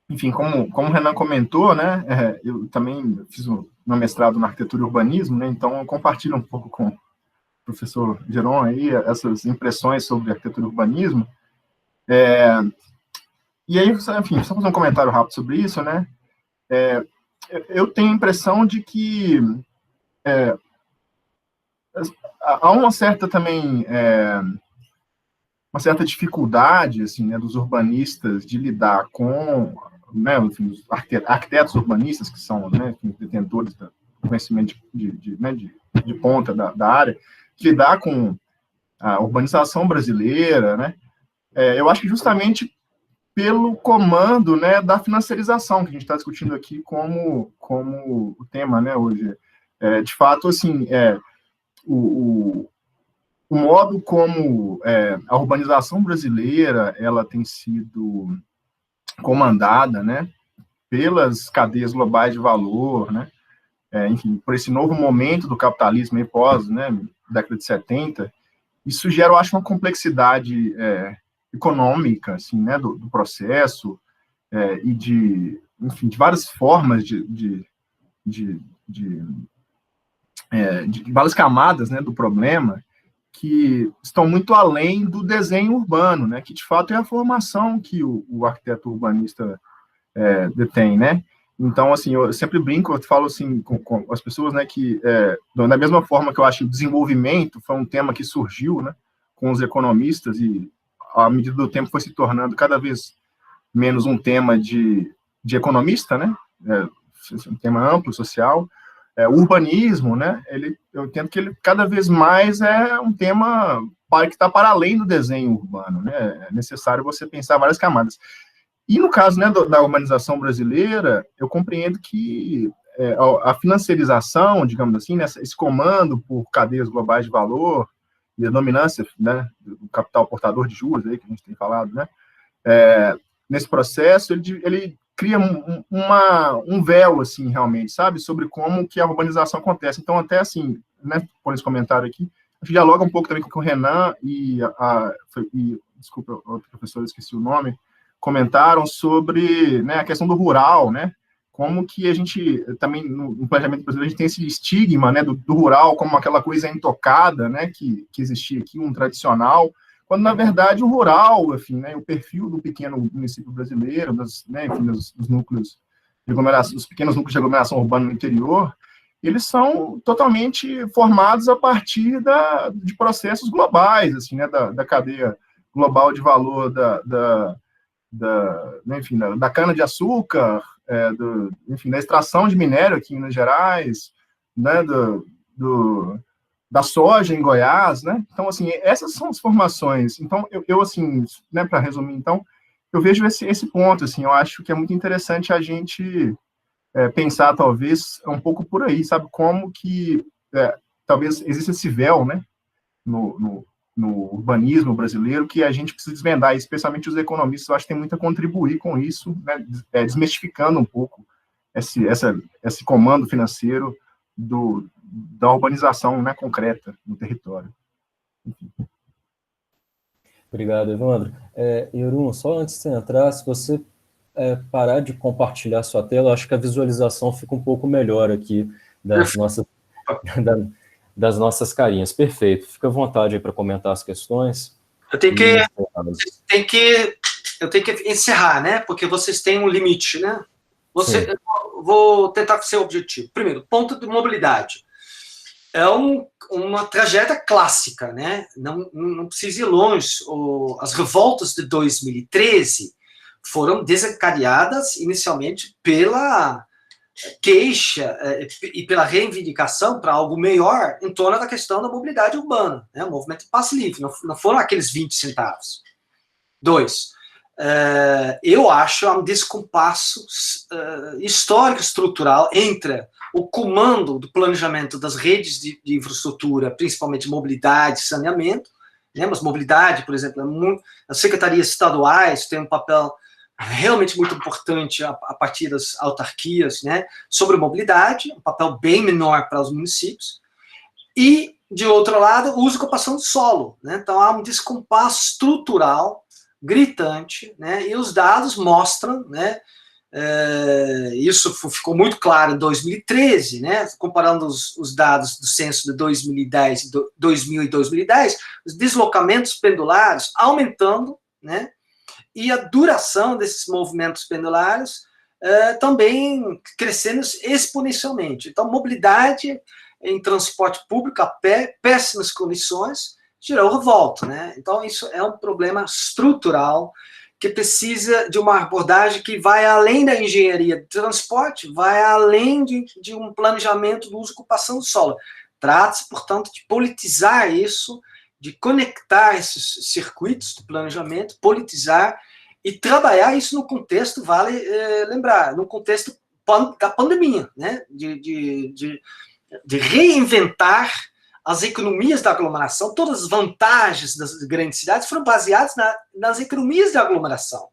Enfim, como o Renan comentou, né, eu também fiz meu mestrado na arquitetura e urbanismo, né, então eu compartilho um pouco com o professor Geron aí essas impressões sobre arquitetura e urbanismo. E aí, enfim, só fazer um comentário rápido sobre isso, né, eu tenho a impressão de que há uma certa também, uma certa dificuldade, assim, né, dos urbanistas de lidar com, né, enfim, os arquitetos urbanistas, que são, né, detentores do conhecimento de ponta da área, de lidar com a urbanização brasileira, né, eu acho que justamente pelo comando, né, da financiarização, que a gente está discutindo aqui como o tema, né, hoje. De fato, assim, o modo como a urbanização brasileira ela tem sido comandada, né, pelas cadeias globais de valor, né, enfim, por esse novo momento do capitalismo aí pós, né, década de 70, isso gera, eu acho, uma complexidade econômica, assim, né, do processo, e de, enfim, de várias formas de várias camadas, né, do problema, que estão muito além do desenho urbano, né, que de fato é a formação que o arquiteto urbanista detém, né. Então, assim, eu sempre brinco, eu falo assim com as pessoas, né, que da mesma forma que eu acho que o desenvolvimento foi um tema que surgiu, né, com os economistas e, à medida do tempo, foi se tornando cada vez menos um tema de economista, né, um tema amplo, social. O urbanismo, né, eu entendo que ele cada vez mais é um tema que está para além do desenho urbano, né, é necessário você pensar várias camadas. E no caso, né, da urbanização brasileira, eu compreendo que a financiarização, digamos assim, né, esse comando por cadeias globais de valor e a dominância, né, do capital portador de juros, aí, que a gente tem falado, né, nesse processo, ele cria um véu, assim, realmente, sabe, sobre como que a urbanização acontece. Então, até assim, né, por esse comentário aqui, a gente dialoga um pouco também com o Renan e desculpa, o professor, esqueci o nome, comentaram sobre, né, a questão do rural, né, como que a gente, também, no planejamento brasileiro, a gente tem esse estigma, né, do rural como aquela coisa intocada, né, que existia aqui, um tradicional, quando, na verdade, o rural, enfim, né, o perfil do pequeno município brasileiro, né, enfim, dos núcleos de aglomeração, os pequenos núcleos de aglomeração urbana no interior, eles são totalmente formados a partir de processos globais, assim, né, da cadeia global de valor enfim, da cana-de-açúcar, enfim, da extração de minério aqui em Minas Gerais, né, da soja em Goiás, né? Então, assim, essas são as formações. Então, eu assim, né, para resumir, então, eu vejo esse ponto, assim, eu acho que é muito interessante a gente pensar, talvez, um pouco por aí, sabe? Como que talvez exista esse véu, né, no urbanismo brasileiro, que a gente precisa desvendar, especialmente os economistas, eu acho que tem muito a contribuir com isso, né, desmistificando um pouco esse comando financeiro da urbanização, né, concreta no território. Enfim. Obrigado, Evandro. Jeroen, só antes de você entrar, se você parar de compartilhar sua tela, acho que a visualização fica um pouco melhor aqui das nossas carinhas. Perfeito. Fica à vontade aí para comentar as questões. Eu tenho que encerrar, né? Porque vocês têm um limite, né? Vou tentar ser objetivo. Primeiro, ponto de mobilidade. É uma tragédia clássica, né? Não precisa ir longe. As revoltas de 2013 foram desencadeadas inicialmente pela queixa e pela reivindicação para algo melhor em torno da questão da mobilidade urbana, né? O movimento de passe livre, não foram aqueles 20 centavos. 2, eu acho um descompasso histórico estrutural entre o comando do planejamento das redes de infraestrutura, principalmente mobilidade e saneamento, né? Mas mobilidade, por exemplo, as secretarias estaduais têm um papel realmente muito importante a partir das autarquias, né, sobre mobilidade, um papel bem menor para os municípios, e, de outro lado, o uso e ocupação do solo, né, então há um descompasso estrutural gritante, né, e os dados mostram, né, isso ficou muito claro em 2013, né, comparando os dados do censo de 2010, 2000 e 2010, os deslocamentos pendulares aumentando, né, e a duração desses movimentos pendulares também crescendo exponencialmente. Então, mobilidade em transporte público a pé, péssimas condições, gerou revolta, né? Então, isso é um problema estrutural que precisa de uma abordagem que vai além da engenharia de transporte, vai além de um planejamento do uso e ocupação do solo. Trata-se, portanto, de politizar isso, de conectar esses circuitos do planejamento, politizar e trabalhar isso no contexto, vale lembrar, no contexto da pandemia, né? De reinventar as economias da aglomeração. Todas as vantagens das grandes cidades foram baseadas nas economias da aglomeração.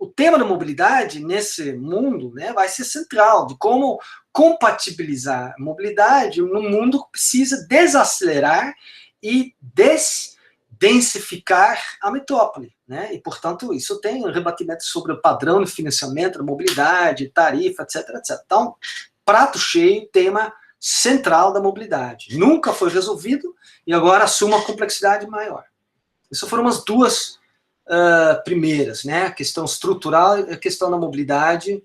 o tema da mobilidade nesse mundo, né, vai ser central, de como compatibilizar a mobilidade num mundo que precisa desacelerar e densificar a metrópole, né? E, portanto, isso tem um rebatimento sobre o padrão de financiamento da mobilidade, tarifa, etc, etc. Então, prato cheio, tema central da mobilidade. Nunca foi resolvido e agora assume uma complexidade maior. Essas foram as duas primeiras, né? A questão estrutural e a questão da mobilidade.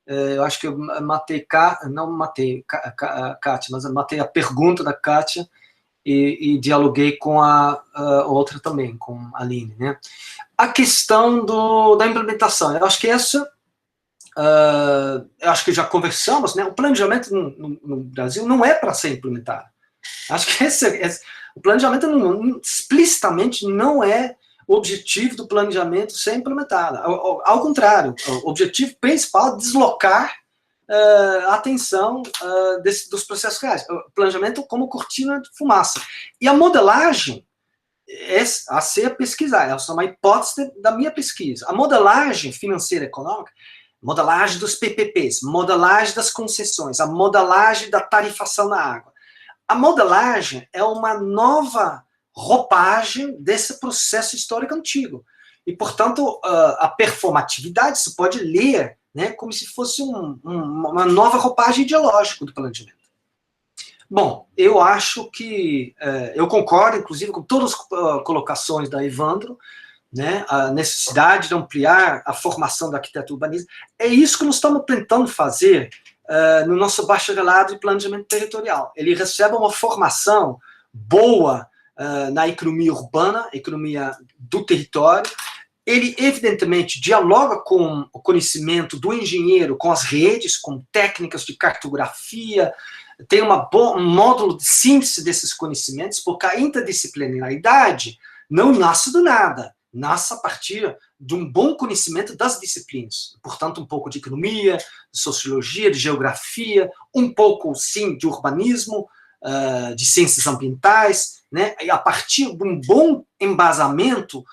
Eu acho que eu não matei a Kátia, mas eu matei a pergunta da Kátia e dialoguei com a outra também, com a Aline, né? A questão da implementação, eu acho que essa, eu acho que já conversamos, né? O planejamento no Brasil não é para ser implementado. Acho que o planejamento explicitamente não é o objetivo do planejamento ser implementado. Ao contrário, o objetivo principal é deslocar a atenção dos processos reais. O planejamento como cortina de fumaça. E a modelagem é a ser pesquisada. Essa é uma hipótese da minha pesquisa. A modelagem financeira e econômica, modelagem dos PPPs, modelagem das concessões, a modelagem da tarifação na água. A modelagem é uma nova roupagem desse processo histórico antigo. E, portanto, a performatividade se pode ler, né, como se fosse uma nova roupagem ideológica do planejamento. Bom, eu acho que, eu concordo, inclusive, com todas as colocações da Evandro, né, a necessidade de ampliar a formação da arquitetura urbanista. É isso que nós estamos tentando fazer no nosso bacharelado de planejamento territorial. Ele recebe uma formação boa na economia urbana, economia do território. Ele, evidentemente, dialoga com o conhecimento do engenheiro, com as redes, com técnicas de cartografia, tem um módulo de síntese desses conhecimentos, porque a interdisciplinaridade não nasce do nada, nasce a partir de um bom conhecimento das disciplinas. Portanto, um pouco de economia, de sociologia, de geografia, um pouco, sim, de urbanismo, de ciências ambientais, né? E a partir de um bom embasamento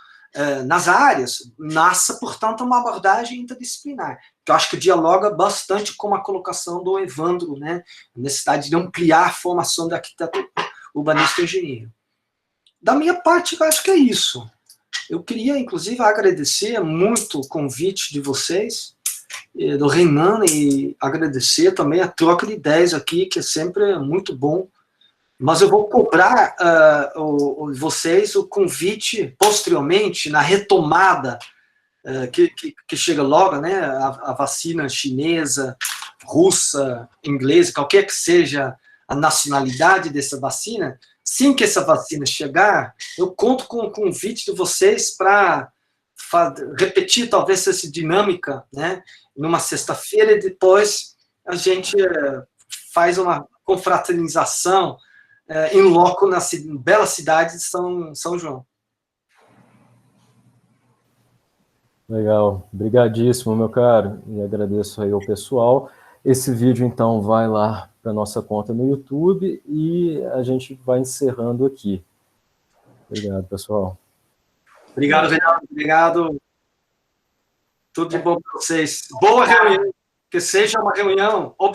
nas áreas, nasce, portanto, uma abordagem interdisciplinar, que eu acho que dialoga bastante com a colocação do Evandro, né? A necessidade de ampliar a formação da arquiteto, urbanista e engenheiro. Da minha parte, eu acho que é isso. Eu queria, inclusive, agradecer muito o convite de vocês, do Renan, e agradecer também a troca de ideias aqui, que é sempre muito bom. Mas eu vou cobrar vocês o convite posteriormente, na retomada, que chega logo, né? A vacina chinesa, russa, inglesa, qualquer que seja a nacionalidade dessa vacina. Assim que essa vacina chegar, eu conto com o convite de vocês para repetir talvez essa dinâmica, né? Numa sexta-feira, e depois a gente faz uma confraternização em loco na bela cidade de São João. Legal, obrigadíssimo, meu caro, e agradeço aí ao pessoal. Esse vídeo, então, vai lá para a nossa conta no YouTube e a gente vai encerrando aqui. Obrigado, pessoal. Obrigado, Reinaldo. Obrigado. Tudo de bom para vocês. Boa reunião. Que seja uma reunião objetiva.